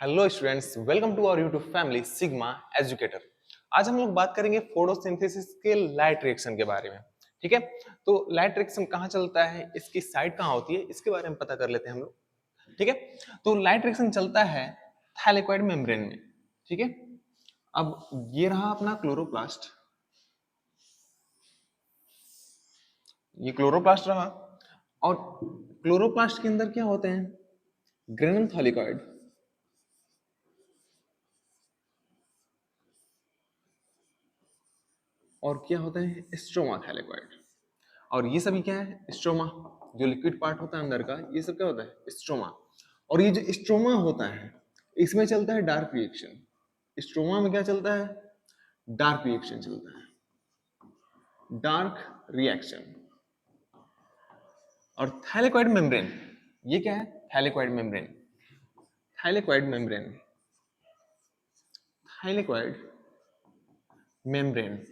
Hello students, welcome to our YouTube family Sigma Educator. आज हम लोग बात करेंगे फोटोसिंथेसिस के लाइट रिएक्शन के बारे में। ठीक है, तो लाइट रिएक्शन कहाँ चलता है, इसकी साइट कहाँ होती है, इसके बारे में पता कर लेते हैं हम लोग। ठीक है, तो लाइट रिएक्शन चलता है थैलेकॉइड मेम्ब्रेन में। ठीक है, अब ये रहा अपना क्लोरोप्लास्ट, ये क्लोरोप्लास्ट रहा। और क्लोरोप्लास्ट के अंदर क्या होते हैं, ग्रेनुल थैलेकॉइड और क्या होता है, स्ट्रोमा थैलेकॉइड। और ये सभी क्या है, स्ट्रोमा, जो लिक्विड पार्ट होता है अंदर का, ये सब क्या होता है, स्ट्रोमा। और ये जो स्ट्रोमा होता है, इसमें चलता है डार्क रिएक्शन। स्ट्रोमा में क्या चलता है, डार्क रिएक्शन चलता है, डार्क रिएक्शन। और थैलेकॉइड मेम्ब्रेन, ये क्या है, thylakoid membrane, thylakoid membrane, thylakoid membrane.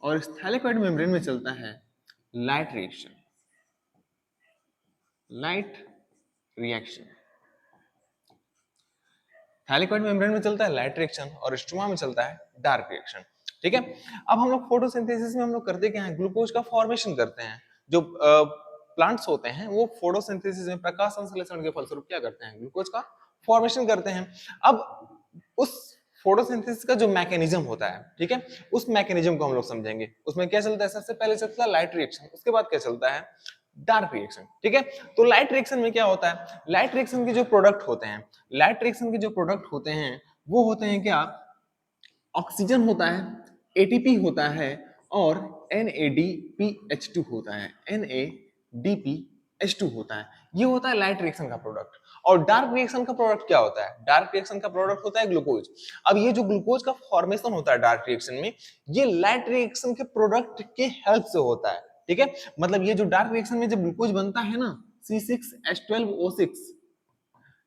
और इस थैलेकॉइड मेम्ब्रेन में चलता है light reaction, light reaction. Thylakoid membrane में चलता है लाइट रिएक्शन और स्ट्रोमा में चलता है डार्क रिएक्शन। ठीक है, अब हम लोग फोटोसिंथेसिस में हम लोग करते क्या है, ग्लूकोज का फॉर्मेशन करते हैं। जो प्लांट्स होते हैं वो फोटोसिंथेसिस में प्रकाश संश्लेषण के फलस्वरूप क्या करते हैं, ग्लूकोज का फॉर्मेशन करते हैं। अब उस फोटोसिंथेसिस का जो मैकेनिज्म होता है, ठीक है, उस मैकेनिज्म को हम लोग समझेंगे। उसमें क्या चलता है, सबसे पहले चलता है लाइट रिएक्शन, उसके बाद क्या चलता है, डार्क रिएक्शन। ठीक है, तो लाइट रिएक्शन में क्या होता है, लाइट रिएक्शन के जो प्रोडक्ट होते हैं, लाइट रिएक्शन के जो प्रोडक्ट होते हैं वो होते हैं क्या, ऑक्सीजन होता है, एटीपी होता है और NADPH2 होता है, NADPH2 होता है। ये होता है लाइट रिएक्शन का प्रोडक्ट। और डार्क रिएक्शन का प्रोडक्ट क्या होता है, डार्क रिएक्शन का प्रोडक्ट होता है ग्लूकोज। अब ये जो ग्लूकोज का फॉर्मेशन होता है डार्क रिएक्शन में, ये लाइट रिएक्शन के प्रोडक्ट के हेल्प से होता है। ठीक है, मतलब ये जो डार्क रिएक्शन में जब ग्लूकोज बनता है ना, C6H12O6,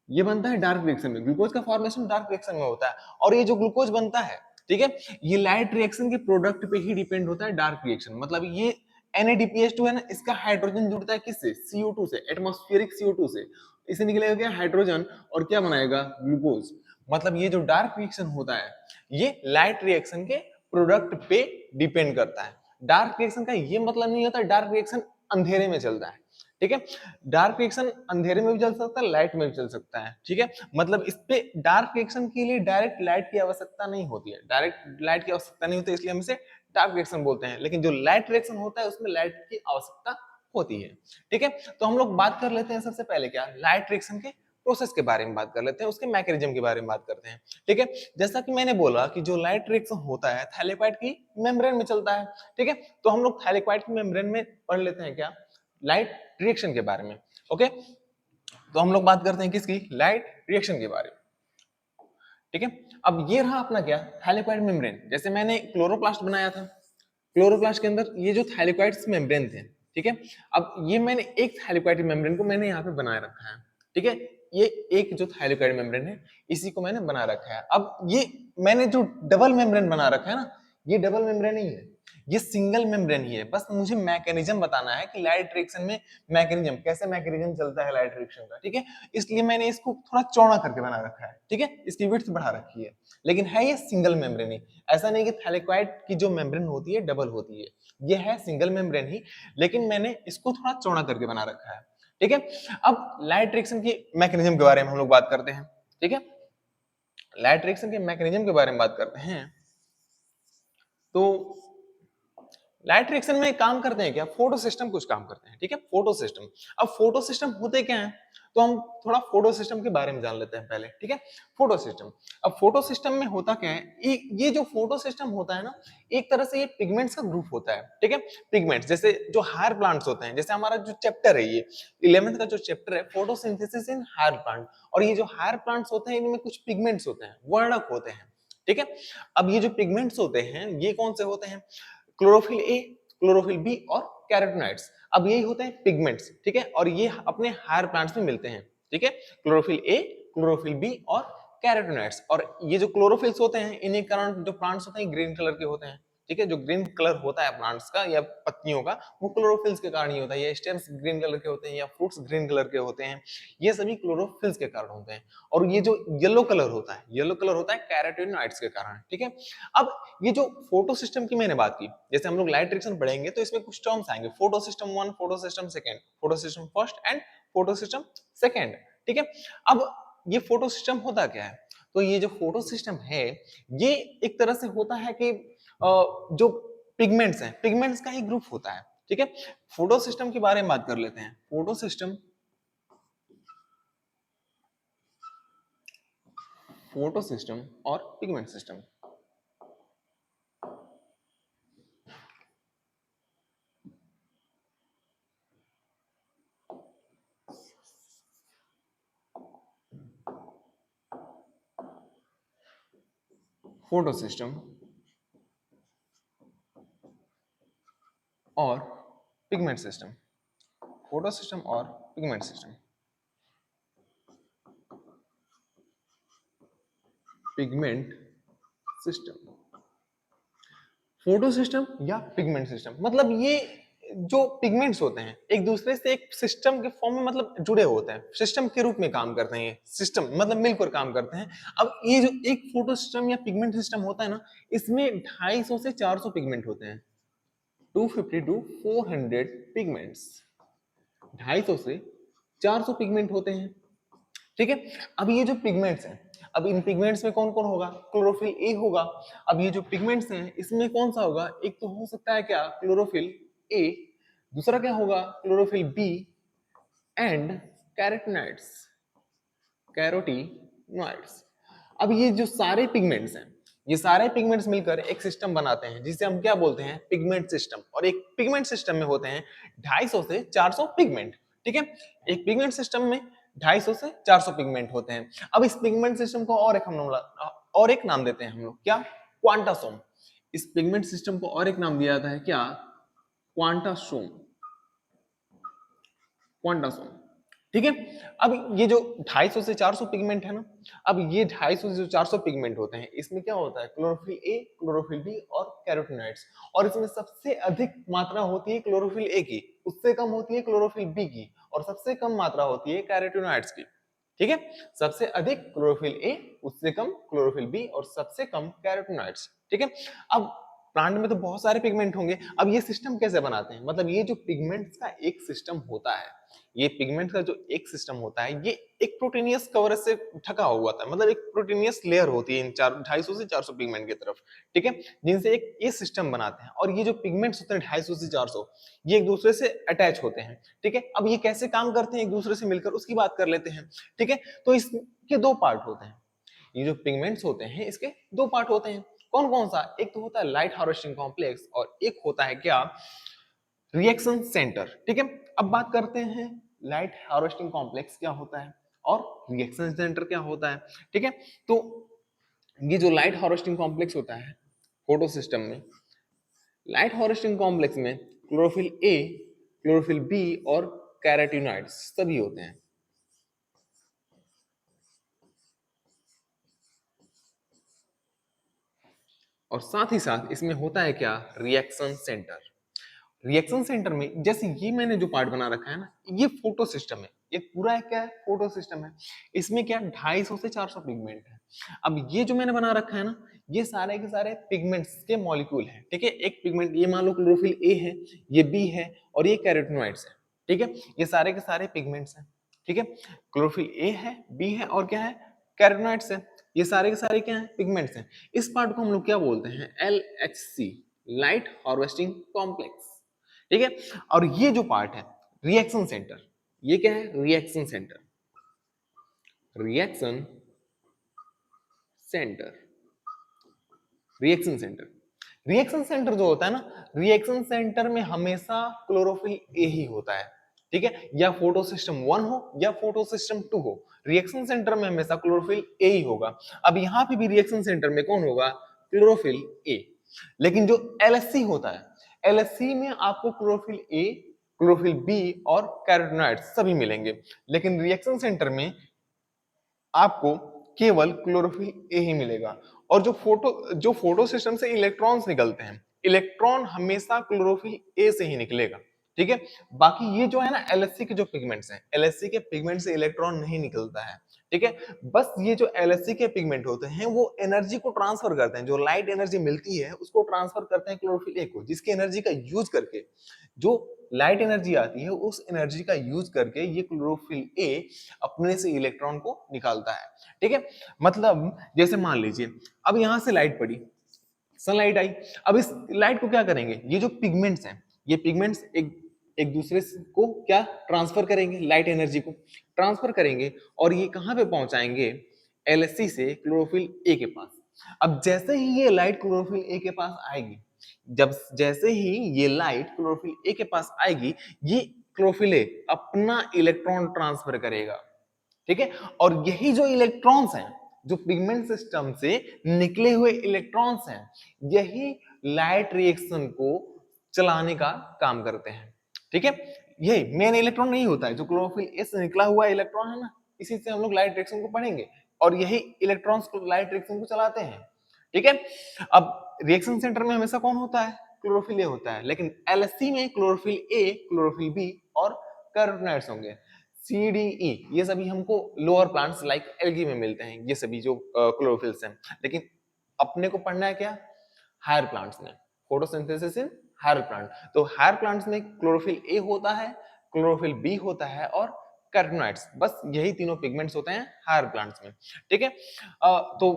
ये बनता है डार्क रिएक्शन में, ग्लूकोज का फॉर्मेशन डार्क रिएक्शन में होता है। और ये जो ग्लूकोज बनता है, ठीक है, ये लाइट रिएक्शन के प्रोडक्ट पे ही डिपेंड होता है, डार्क रिएक्शन। मतलब ये NADPH2 है ना, इसका हाइड्रोजन जुड़ता है किससे, CO2 से, एटमॉस्फेरिक CO2 से। इसे निकलेगा क्या, हाइड्रोजन, और क्या बनाएगा, ग्लूकोज। मतलब ये जो डार्क रिएक्शन होता है, ये लाइट रिएक्शन के प्रोडक्ट पे डिपेंड करता है। डार्क रिएक्शन का ये मतलब नहीं होता डार्क रिएक्शन अंधेरे में चलता है। ठीक है, डार्क रिएक्शन अंधेरे में भी चल सकता है, लाइट में भी चल सकता है। ठीक है, मतलब इस पे डार्क रिएक्शन के लिए डायरेक्ट लाइट की आवश्यकता नहीं होती है, डायरेक्ट लाइट की आवश्यकता नहीं होती, इसलिए हम इसे डार्क रिएक्शन बोलते हैं। लेकिन जो लाइट रिएक्शन होता है उसमें लाइट की आवश्यकता होती है। ठीक है, तो हम लोग बात कर लेते हैं सबसे पहले क्या, लाइट रिएक्शन के प्रोसेस के बारे में बात कर लेते हैं, उसके मैकेनिज्म के बारे में बात करते हैं। ठीक है, जैसा कि मैंने बोला कि जो लाइट रिएक्शन होता है थैलेकॉइड की मेम्ब्रेन में चलता है। ठीक है, तो हम लोग थैलेकॉइड की मेम्ब्रेन में पढ़ लेते हैं क्या, लाइट रिएक्शन के बारे में। ओके, तो हम लोग बात करते हैं किसकी, लाइट रिएक्शन के बारे में। ठीक है, अब ये रहा अपना क्या, थैलेकॉइड मेम्ब्रेन। जैसे मैंने क्लोरोप्लास्ट बनाया था, क्लोरोप्लास्ट के अंदर ये जो थैलेकॉइड्स मेम्ब्रेन थे। ठीक है, अब ये मैंने एक थैलेकॉइड मेम्ब्रेन को मैंने यहाँ पे बनाए रखा है। ठीक है, ये एक जो थैलेकॉइड मेम्ब्रेन है, इसी को मैंने बना रखा है। अब ये मैंने जो डबल मेम्ब्रेन बना रखा है ना, ये डबल मेम्ब्रेन नहीं है, ये सिंगल मेम्ब्रेन ही है। बस मुझे मैकेनिज्म बताना है कि लाइट रिएक्शन में मैकेनिज्म कैसे, मैकेनिज्म चलता है लाइट रिएक्शन का। ठीक है, इसलिए मैंने इसको थोड़ा चौड़ा करके बना रखा है। ठीक है, इसकी विड्थ बढ़ा रखी है, लेकिन है ये सिंगल मेम्ब्रेन ही। ऐसा नहीं कि थैलेकॉइड की जो मेम्ब्रेन होती है डबल होती है, ये है सिंगल मेम्ब्रेन ही, लेकिन मैंने इसको थोड़ा चौड़ा करके बना रखा है। ठीक है, अब लाइट रिएक्शन की मैकेनिज्म के बारे में हम लोग बात करते हैं। ठीक है, लाइट रिएक्शन के मैकेनिज्म के बारे में बात करते हैं, तो लाइट रिएक्शन में काम करते हैं क्या, फोटो सिस्टम कुछ काम करते हैं। ठीक है, फोटो सिस्टम। अब फोटो सिस्टम होते क्या हैं, तो हम थोड़ा फोटो सिस्टम के बारे में जान लेते हैं पहले। ठीक है, फोटो सिस्टम। अब फोटो सिस्टम में होता क्या है, ये जो फोटो सिस्टम होता है ना, एक तरह से ये पिगमेंट्स का ग्रुप होता है। ठीक है, पिगमेंट्स जैसे जो हायर प्लांट्स होते हैं, जैसे हमारा जो चैप्टर है, ये 11th का जो चैप्टर है, फोटोसिंथेसिस इन हायर प्लांट। और ये जो हायर प्लांट्स होते हैं, इनमें कुछ पिगमेंट्स होते हैं, वर्णक होते हैं। ठीक है, अब ये जो पिगमेंट्स होते हैं, ये कौन से होते हैं, क्लोरोफिल ए, क्लोरोफिल बी और कैरोटीनॉइड्स। अब यही होते हैं पिगमेंट्स। ठीक है, और ये अपने हायर प्लांट्स में मिलते हैं। ठीक है, क्लोरोफिल ए, क्लोरोफिल बी और कैरोटीनॉइड्स। और ये जो क्लोरोफिल्स होते हैं, इन्हीं कारण जो प्लांट्स होते हैं ग्रीन कलर के होते हैं। ठीक है, जो ग्रीन कलर होता है प्लांट्स का या पत्तियों का, वो क्लोरोफिल्स के कारण ही होता है। ये स्टेम्स ग्रीन कलर के होते हैं या फ्रूट्स ग्रीन कलर के होते हैं, ये सभी क्लोरोफिल्स के कारण होते हैं। और ये जो येलो कलर होता है, येलो कलर होता है कैरोटीनॉइड्स के कारण, ठीक है। अब ये जो फोटो सिस्टम की मैंने बात की, जैसे हम लोग लाइट रिएक्शन पढ़ेंगे तो इसमें कुछ टर्म्स आएंगे, photo system 1, photo system second, photo system first and photo system second, ठीक है। अब ये फोटो सिस्टम होता क्या है? तो ये जो फोटो सिस्टम है, ये एक तरह से होता है कि जो पिगमेंट्स हैं, पिगमेंट्स का ही ग्रुप होता है, ठीक है। फोटो सिस्टम के बारे में बात कर लेते हैं। फोटो सिस्टम, फोटो सिस्टम और पिगमेंट सिस्टम। फोटो सिस्टम और पिगमेंट सिस्टम, फोटो सिस्टम और pigment system, pigment system, photo system या पिगमेंट सिस्टम, मतलब ये जो पिगमेंट्स होते हैं एक दूसरे से एक सिस्टम के फॉर्म में मतलब जुड़े होते हैं, सिस्टम के रूप में काम करते हैं, ये सिस्टम मतलब मिलकर काम करते हैं। अब ये जो एक फोटो सिस्टम या पिगमेंट सिस्टम होता है ना, इसमें 250 से 400 पिगमेंट होते हैं, 250 टू 400 पिगमेंट्स, 250 से 400 पिगमेंट होते हैं, ठीक है। अब ये जो पिगमेंट्स हैं, अब इन पिगमेंट्स में कौन कौन होगा? क्लोरोफिल ए होगा। अब ये जो पिगमेंट्स हैं इसमें कौन सा होगा? एक तो हो सकता है क्या, क्लोरोफिल ए, दूसरा क्या होगा, chlorophyll B and carotenoids, carotenoids. अब ये जो सारे पिगमेंट्स हैं, ये सारे पिगमेंट्स मिलकर एक सिस्टम बनाते हैं जिसे हम क्या बोलते हैं, पिगमेंट सिस्टम। और एक पिगमेंट सिस्टम में होते हैं 250 से 400 पिगमेंट, ठीक है। एक पिगमेंट सिस्टम में 250 से 400 पिगमेंट होते हैं। अब इस पिगमेंट सिस्टम को और एक नाम देते हैं हम लोग, क्या? क्वांटासोम। इस पिगमेंट सिस्टम को और एक नाम दिया जाता है, क्या? क्वांटासोम, क्वांटासोम, ठीक है। अब ये जो 250 से 400 पिगमेंट है ना, अब ये 250 से जो 400 पिगमेंट होते हैं, इसमें क्या होता है, क्लोरोफिल ए, क्लोरोफिल बी और कैरोटीनॉइड्स। और इसमें सबसे अधिक मात्रा होती है क्लोरोफिल ए की, उससे कम होती है क्लोरोफिल बी की, और सबसे कम मात्रा होती है कैरोटीनॉइड्स की, ठीक है। सबसे अधिक क्लोरोफिल ए, उससे कम क्लोरोफिल बी और सबसे कम कैरोटीनॉइड्स, ठीक है। अब प्लांट में तो बहुत सारे पिगमेंट होंगे, अब ये सिस्टम कैसे बनाते हैं, मतलब ये जो पिगमेंट्स का एक सिस्टम होता है, ये पिगमेंट का जो एक सिस्टम होता है, ये एक प्रोटीनियस कवरेज से ढका हुआ था, मतलब एक प्रोटीनियस लेयर होती है इन 250 से 400 पिगमेंट की तरफ, ठीक है, जिनसे एक ये सिस्टम बनाते हैं। और ये जो पिगमेंट्स होते हैं 250 से 400, ये एक दूसरे से अटैच होते हैं, ठीक है। अब ये कैसे काम करते हैं एक दूसरे से मिलकर, उसकी बात कर लेते हैं, ठीक है। तो इसके दो पार्ट होते हैं, ये जो पिगमेंट्स होते हैं इसके दो पार्ट होते हैं। कौन कौन सा? एक तो होता है लाइट हार्वेस्टिंग कॉम्प्लेक्स और एक होता है क्या, रिएक्शन सेंटर, ठीक है। अब बात करते हैं लाइट हार्वेस्टिंग कॉम्प्लेक्स क्या होता है और रिएक्शन सेंटर क्या होता है, ठीक है। तो ये जो लाइट हार्वेस्टिंग कॉम्प्लेक्स होता है फोटो सिस्टम में, लाइट हार्वेस्टिंग कॉम्प्लेक्स में क्लोरोफिल ए, क्लोरोफिल बी और कैरोटीनॉइड्स सभी होते हैं। और साथ ही साथ इसमें होता है क्या, रिएक्शन सेंटर। रिएक्शन सेंटर में जैसे ये मैंने जो पार्ट बना रखा है ना, ये फोटो सिस्टम है, ये पूरा है क्या है, फोटो सिस्टम है। इसमें क्या 250 से 400 पिगमेंट है। अब ये जो मैंने बना रखा है ना, ये सारे के सारे पिगमेंट्स के मॉलिक्यूल हैं, ठीक है। एक पिगमेंट ये मान लो क्लोरोफिल ए है, ये बी है और ये कैरोटीनॉइड्स है, ठीक है। ये सारे के सारे पिगमेंट्स हैं, ठीक है। क्लोरोफिल ए है, बी है और क्या है, कैरोटीनॉइड्स है। ये सारे के सारे क्या है, पिगमेंट्स हैं। इस पार्ट को हम लोग क्या बोलते हैं, LHC, लाइट हार्वेस्टिंग कॉम्प्लेक्स, ठीक है। और ये जो पार्ट है रिएक्शन सेंटर, ये क्या है, reaction centre, reaction centre, reaction centre. Reaction centre जो होता है ना, रिएक्शन सेंटर में हमेशा क्लोरोफिल ए ही होता है, ठीक है। या फोटो सिस्टम 1 हो या फोटो सिस्टम 2 हो, रिएक्शन सेंटर में हमेशा क्लोरोफिल ए ही होगा। अब यहाँ पे भी रिएक्शन सेंटर में कौन होगा, क्लोरोफिल ए। लेकिन जो एलएससी होता है, एलएससी में आपको क्लोरोफिल ए, क्लोरोफिल बी और कैरोटीनॉइड्स सभी मिलेंगे। लेकिन रिएक्शन सेंटर में आपको केवल क्लोरोफिल ए ही मिलेगा। और जो फोटो सिस्टम से इलेक्ट्रॉन्स निकलते हैं, इलेक्ट्रॉन हमेशा क्लोरोफिल ए से ही निकलेगा, ठीक है। बाकी ये जो है ना एलएससी के जो पिगमेंट्स हैं, एलएससी के पिगमेंट से इलेक्ट्रॉन नहीं निकलता है, ठीक है। बस ये जो एलएससी के पिगमेंट होते हैं वो एनर्जी को ट्रांसफर करते हैं, जो लाइट एनर्जी मिलती है उसको ट्रांसफर करते हैं क्लोरोफिल ए को, जिसकी एनर्जी का यूज करके जो लाइट एनर्जी आती है उस एनर्जी का यूज करके ये क्लोरोफिल ए अपने से इलेक्ट्रॉन को निकालता है, ठीक है। मतलब जैसे मान लीजिए अब यहां से लाइट पड़ी, सनलाइट आई, अब इस लाइट को क्या करेंगे, ये जो पिगमेंट्स हैं ये पिगमेंट्स एक एक दूसरे को क्या ट्रांसफर करेंगे, लाइट एनर्जी को ट्रांसफर करेंगे और ये कहां पे पहुंचाएंगे, एलएससी से क्लोरोफिल ए के पास। अब जैसे ही ये लाइट क्लोरोफिल ए के पास आएगी, जब जैसे ही ये लाइट क्लोरोफिल ए के पास आएगी, ये क्लोरोफिल ए अपना इलेक्ट्रॉन ट्रांसफर करेगा, ठीक है। और यही जो इलेक्ट्रॉन्स हैं, जो पिगमेंट सिस्टम से निकले हुए इलेक्ट्रॉन्स हैं, यही लाइट रिएक्शन को चलाने का काम करते हैं, ठीक है। यही मेन इलेक्ट्रॉन नहीं होता है, जो क्लोरोफिल ए से निकला हुआ इलेक्ट्रॉन है ना, इसी से हम लोग लाइट रिएक्शन को पढ़ेंगे और यही इलेक्ट्रॉन्स को लाइट रिएक्शन को चलाते हैं, ठीक है। अब रिएक्शन सेंटर में हमेशा कौन होता है, क्लोरोफिल ए होता है, लेकिन एलएससी में क्लोरोफिल ए, क्लोरोफिल बी और कैरोटीनॉइड्स होंगे, सी डी ई, ये सभी हमको लोअर प्लांट्स लाइक एल्गी में मिलते हैं, ये सभी जो क्लोरोफिल्स हैं। लेकिन अपने को पढ़ना है क्या, हायर प्लांट्स में, फोटोसिंथेसिस इन हायर प्लांट। तो हायर प्लांट्स में क्लोरोफिल ए होता है, क्लोरोफिल बी होता है और कैरोटीनॉइड्स, बस यही तीनों पिगमेंट्स होते हैं हायर प्लांट्स में, ठीक है। तो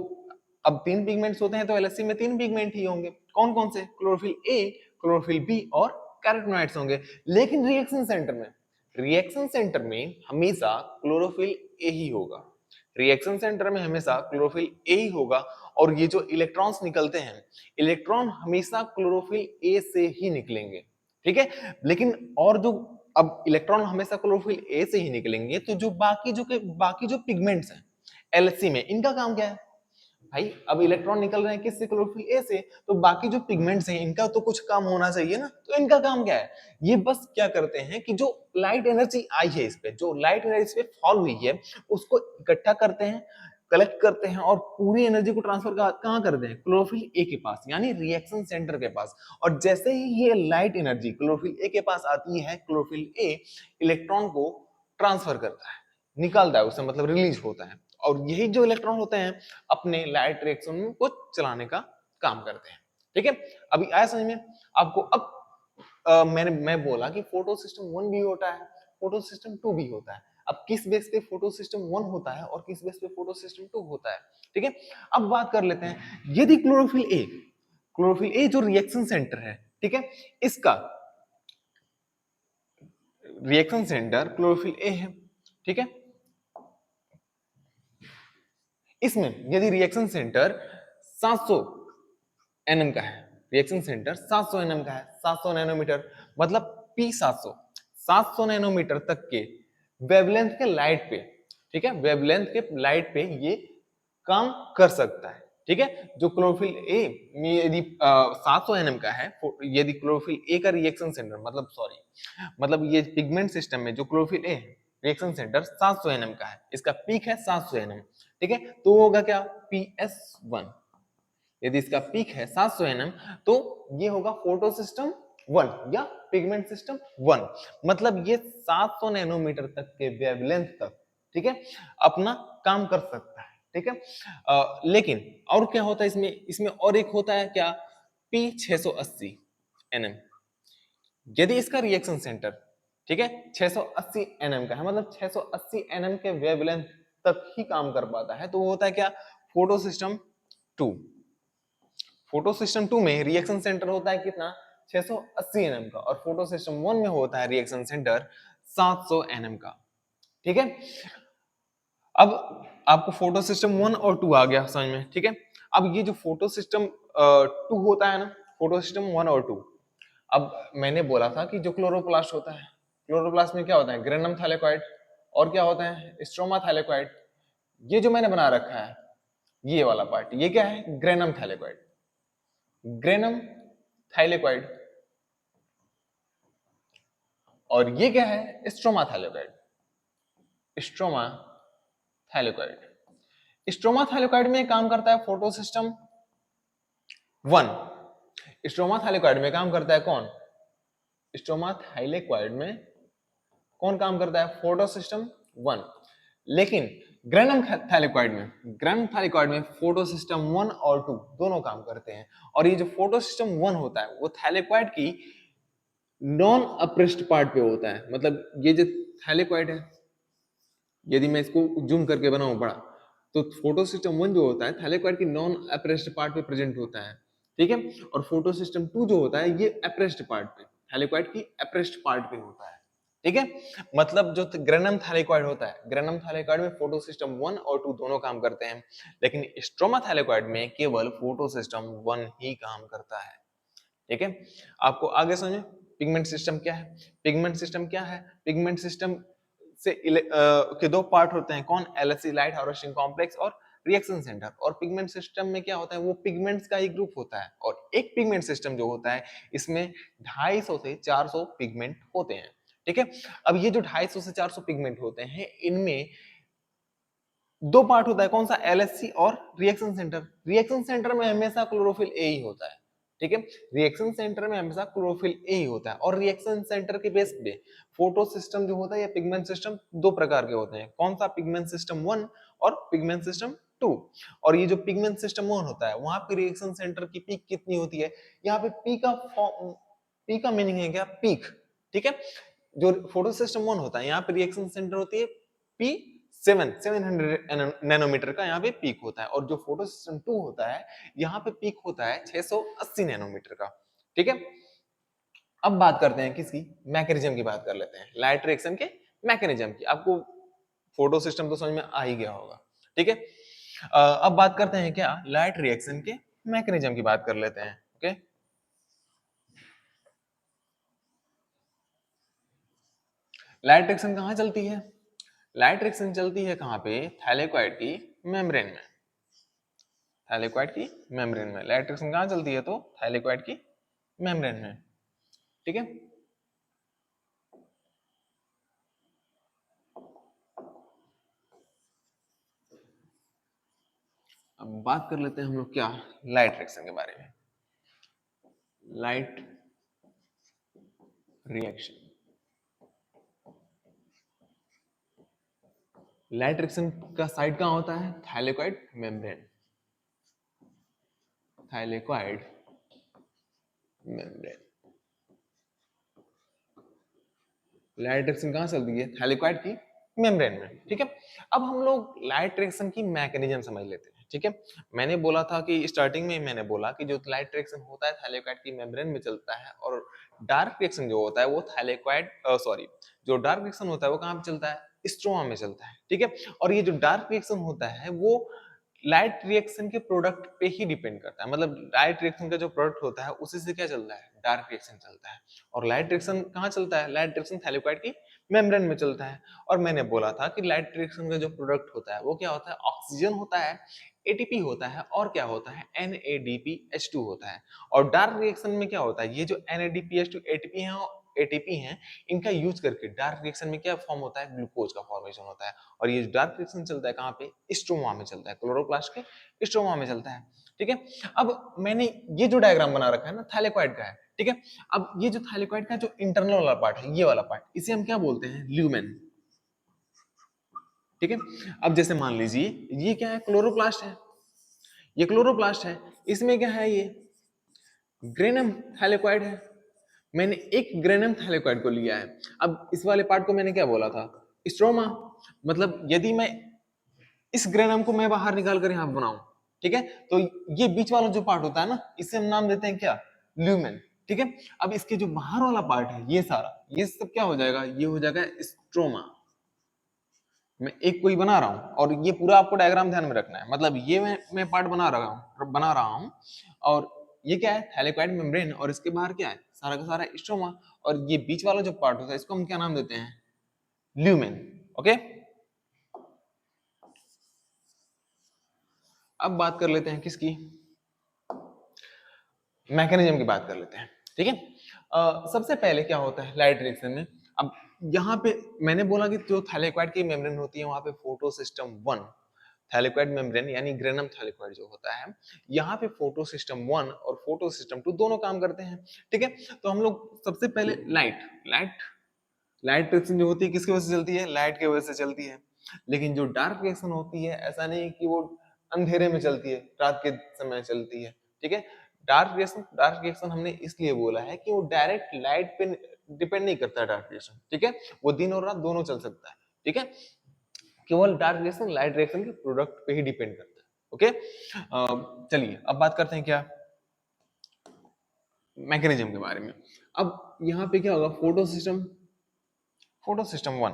अब तीन पिगमेंट्स होते हैं तो एलएससी में तीन पिगमेंट ही होंगे, कौन कौन से, क्लोरोफिल ए, क्लोरोफिल बी और कैरोटीनॉइड्स होंगे। लेकिन रिएक्शन सेंटर में हमेशा क्लोरोफिल ए ही होगा, रिएक्शन सेंटर में हमेशा क्लोरोफिल ए ही होगा। और ये जो इलेक्ट्रॉन्स निकलते हैं, इलेक्ट्रॉन हमेशा क्लोरोफिल ए से ही निकलेंगे, ठीक है। लेकिन और जो अब इलेक्ट्रॉन हमेशा क्लोरोफिल ए से ही निकलेंगे, तो जो बाकी जो पिगमेंट्स हैं एलएससी में, इनका काम क्या है भाई, अब इलेक्ट्रॉन निकल रहे हैं किससे, क्लोरोफिल ए से, तो बाकी जो पिगमेंट्स हैं इनका तो कुछ काम होना चाहिए ना, तो इनका काम क्या है, ये बस क्या करते हैं कि जो लाइट एनर्जी आई है इस पे, जो लाइट एनर्जी इस पे फॉल हुई है, उसको इकट्ठा करते हैं, कलेक्ट करते हैं और पूरी एनर्जी को ट्रांसफर कहाँ करते हैं, क्लोरोफिल ए के पास, यानी रिएक्शन सेंटर के पास। और जैसे ही ये लाइट एनर्जी क्लोरोफिल ए के पास आती है, क्लोरोफिल ए इलेक्ट्रॉन को ट्रांसफर करता है, निकालता है उसे, मतलब रिलीज होता है, और यही जो इलेक्ट्रॉन होते हैं अपने लाइट रिएक्शन को चलाने का काम करते हैं, ठीक है। अभी आया समझ में आपको। अब मैं बोला कि फोटो सिस्टम 1 भी होता है, फोटो सिस्टम 2 भी होता है। अब किस बेस पे फोटो सिस्टम 1 होता है और किस बेस पे फोटो सिस्टम 2 होता है, ठीक है। अब बात कर लेते हैं, यदि क्लोरोफिल ए जो रिएक्शन सेंटर है, ठीक है, इसका रिएक्शन सेंटर क्लोरोफिल ए है, ठीक है। इसमें यदि रिएक्शन सेंटर 700 एनएम का है, रिएक्शन सेंटर 700 एनएम का है, 700 नैनोमीटर, मतलब पी 700 नैनोमीटर तक के वेवलेंथ के लाइट पे, ठीक है, वेवलेंथ के लाइट पे ये काम कर सकता है, ठीक है। जो क्लोरोफिल ए यदि 700 एनएम का है, यदि क्लोरोफिल ए का रिएक्शन सेंटर मतलब ये पिगमेंट सिस्टम में जो क्लोरोफिल ए है, रिएक्शन सेंटर 700 एनएम का है, इसका पीक है 700 एनएम, ठीक है। तो होगा क्या, PS1, यदि इसका पीक है 700 एनएम तो ये होगा फोटो सिस्टम 1 या पिगमेंट सिस्टम 1, मतलब ये 700 नैनोमीटर तक के वेवलेंथ तक, ठीक है, अपना काम कर सकता है, ठीक है। लेकिन और क्या होता है इसमें, और एक होता है क्या, P680 एनएम, यदि इसका रिएक्शन सेंटर, ठीक है, 680 एनएम का है, मतलब 680 एनएम के वेवलेंथ तक ही काम कर पाता है, तो वो होता है क्या, फोटो सिस्टम 2। फोटो सिस्टम 2 में रिएक्शन सेंटर होता है कितना, 680 एनएम का, और फोटो सिस्टम 1 में होता है रिएक्शन सेंटर 700 एनएम का, ठीक है। अब आपको फोटो सिस्टम 1 और 2 आ गया समझ में, ठीक है। अब ये जो फोटो सिस्टम 2 होता है ना, फोटो सिस्टम 1 और 2, अब मैंने बोला था कि जो क्लोरोप्लास्ट होता है, क्लोरोप्लास्ट में क्या होता है, ग्रेनम थैलेकॉइड, और क्या होता है, स्ट्रोमा थैलेकॉइड। ये जो मैंने बना रखा है ये वाला पार्ट, ये क्या है, ग्रेनम थैलेकॉइड, ग्रेनम थाइलेकॉइड, और ये क्या है, stroma thylakoid, stroma thylakoid. Stroma thylakoid में काम करता है फोटो सिस्टम 1, स्ट्रोमा थाइलेकॉइड में काम करता है कौन? स्ट्रोमा थाइलेकॉइड में कौन काम करता है? फोटोसिस्टम 1। लेकिन ग्रेनम थाइलेकॉइड में फोटोसिस्टम 1 और 2 दोनों काम करते हैं। और ये जो फोटोसिस्टम 1 होता है वो थाइलेकॉइड की नॉन अप्रेस्ड पार्ट पे होता है। मतलब ये जो थाइलेकॉइड है, यदि मैं इसको जूम करके बनाऊं बड़ा, तो फोटोसिस्टम 1 जो होता है थाइलेकॉइड की नॉन अप्रेस्ड पार्ट पे प्रेजेंट होता है, ठीक है। और फोटोसिस्टम 2 जो होता है ये अप्रेस्ड पार्ट पे, थाइलेकॉइड की अप्रेस्ड पार्ट पे होता है, ठीक है। मतलब जो ग्रेनम थाइलेकॉइड होता है, ग्रेनम थाइलेकॉइड में फोटोसिस्टम 1 और 2 दोनों काम करते हैं, लेकिन स्ट्रोमा थाइलेकॉइड में केवल फोटोसिस्टम 1 ही काम करता है, ठीक है। आपको आगे समझे पिगमेंट सिस्टम क्या है? पिगमेंट सिस्टम क्या है? पिगमेंट सिस्टम से के दो पार्ट होते हैं, कौन? एलएचसी, लाइट हार्वेस्टिंग कॉम्प्लेक्स, और रिएक्शन सेंटर। और पिगमेंट सिस्टम में क्या होता है? वो पिगमेंट्स का एक ग्रुप होता है, और एक पिगमेंट सिस्टम जो होता है इसमें 250 से 400 पिगमेंट होते हैं, ठीक है। अब ये जो 250 से 400 पिगमेंट होते हैं इनमें दो पार्ट होता है, कौन सा? एलएचसी और रिएक्शन सेंटर। रिएक्शन सेंटर में हमेशा क्लोरोफिल ए ही होता है, ठीक है। रिएक्शन सेंटर में हमेशा क्लोरोफिल ए ही होता है। और रिएक्शन सेंटर के बेस पे फोटो सिस्टम जो होता है या पिगमेंट सिस्टम दो प्रकार के होते हैं, कौन सा? पिगमेंट सिस्टम 1 और पिगमेंट सिस्टम 2। और ये जो पिगमेंट सिस्टम 1 होता है वहां पे रिएक्शन सेंटर की पीक कितनी होती है? यहाँ पे पी का मीनिंग है क्या? पीक, ठीक है। जो फोटो सिस्टम 1 होता है यहाँ पे रिएक्शन सेंटर होती है पी 700 नैनोमीटर का यहाँ पे पीक होता है। और जो फोटो सिस्टम 2 होता है यहाँ पे पीक होता है 680 नैनोमीटर का, ठीक है। अब बात करते हैं किसकी? मैकेनिज्म की बात कर लेते हैं, लाइट रिएक्शन के मैकेनिज्म की। आपको फोटो सिस्टम तो समझ में आ ही गया होगा, ठीक है। अब बात करते हैं क्या? लाइट रिएक्शन के मैकेनिज्म की बात कर लेते हैं, ओके। लाइट रिएक्शन कहाँ चलती है? लाइट रिएक्शन चलती है कहाँ पे? थैलेकॉइड की मेम्ब्रेन में। थैलेकॉइड की मेम्ब्रेन में लाइट रिएक्शन कहाँ चलती है? तो थैलेकॉइड की मेम्ब्रेन में, ठीक है। अब बात कर लेते हैं हम लोग क्या? लाइट रिएक्शन के बारे में। लाइट रिएक्शन, लाइट रिएक्शन का साइड कहाँ होता है? Thylakoid membrane, thylakoid membrane. Light reaction कहाँ चलती है? थैलेकॉइड की मेम्ब्रेन में, ठीक है। अब हम लोग लाइट रिएक्शन की मैकेनिज्म समझ लेते हैं, ठीक है। मैंने बोला था कि स्टार्टिंग में मैंने बोला कि जो लाइट रिएक्शन होता है थैलेकॉइड की मेम्ब्रेन में चलता है, और डार्क रिएक्शन जो होता है वो थैलेकॉइड सॉरी जो डार्क रिएक्शन होता है वो कहाँ पे चलता है? स्ट्रोमा में चलता है, ठीक है। और ये जो डार्क रिएक्शन होता है वो लाइट रिएक्शन के प्रोडक्ट पे ही डिपेंड करता है। मतलब लाइट रिएक्शन का जो प्रोडक्ट होता है उसी से क्या चलता है? डार्क रिएक्शन चलता है। और लाइट रिएक्शन कहाँ चलता है? लाइट रिएक्शन थैलेकॉइड की मेम्ब्रेन में चलता है। और मैंने बोला था कि लाइट रिएक्शन का जो प्रोडक्ट होता है वो क्या होता है? ऑक्सीजन होता है, एटीपी होता है, और क्या होता है? NADPH2 होता है। और डार्क रिएक्शन में क्या होता है? ये जो NADPH2 एटीपी हैं इनका यूज करके डार्क रिएक्शन में क्या फॉर्म होता है? ग्लूकोज का फॉर्मेशन होता है। और ये डार्क रिएक्शन चलता है कहाँ पे? स्ट्रोमा में चलता है, क्लोरोप्लास्ट के स्ट्रोमा में चलता है, ठीक है। अब मैंने ये जो डायग्राम बना रखा है ना थैलेकॉइड का है, ठीक है। अब ये जो थाइलेकॉइड का जो इंटरनल वाला पार्ट है, ये वाला पार्ट, इसे हम क्या बोलते हैं? ल्यूमेन, ठीक है। अब जैसे मान लीजिए ये क्या है? क्लोरोप्लास्ट है, ये क्लोरोप्लास्ट है। इसमें क्या है? ये ग्रेनम थाइलेकॉइड है। मैंने एक ग्रेनम थाइलेकॉइड को लिया है। अब इस वाले पार्ट को मैंने क्या बोला था? स्ट्रोमा। मतलब यदि मैं इस ग्रेनम को मैं बाहर निकाल कर यहाँ बनाऊं, ठीक है, तो ये बीच वाला जो पार्ट होता है ना इसे हम नाम देते हैं क्या? ल्यूमेन, ठीक है। अब इसके जो बाहर वाला पार्ट है ये सारा, ये सब क्या हो जाएगा? ये हो जाएगा स्ट्रोमा। मैं एक कोई बना रहा हूँ और ये पूरा आपको डायग्राम ध्यान में रखना है। मतलब ये मैं पार्ट बना रहा हूँ और ये क्या है? थैलेकॉइड मेम्ब्रेन, और इसके बाहर क्या है? सारा का सारा स्ट्रोमा। और ये बीच वाला जो पार्ट होता है इसको हम क्या नाम देते हैं? Lumen, okay. अब बात कर लेते हैं किसकी? मैकेनिज्म की बात कर लेते हैं, ठीक है। सबसे पहले क्या होता है लाइट रिएक्शन में? अब यहाँ पे मैंने बोला कि जो थैलेकॉइड की मेम्ब्रेन होती है वहां पे फोटो सिस्टम 1 थैलेकॉइड मेम्ब्रेन यानी ग्रेनम थैलेकॉइड जो होता है, यहाँ पे फोटो सिस्टम 1 और फोटो सिस्टम 2 दोनों काम करते हैं। ठीक है, तो हम लोग सबसे पहले लाइट लाइट रिएक्शन जो होती है किसकी वजह से चलती है? लाइट की वजह से चलती है। लेकिन जो डार्क रिएक्शन होती है ऐसा नहीं कि वो अंधेरे में चलती है, रात के समय चलती है। ठीक है, डार्क रिएक्शन हमने इसलिए बोला है कि वो डायरेक्ट लाइट पे डिपेंड नहीं करता है डार्क रिएक्शन। ठीक है, वो दिन और रात दोनों चल सकता है। ठीक है, केवल डार्क रिएक्शन लाइट रिएक्शन के प्रोडक्ट पे ही डिपेंड करता है। ओके, चलिए अब बात करते हैं क्या मैकेनिज्म के बारे में। अब यहाँ पे क्या होगा, photo system 1,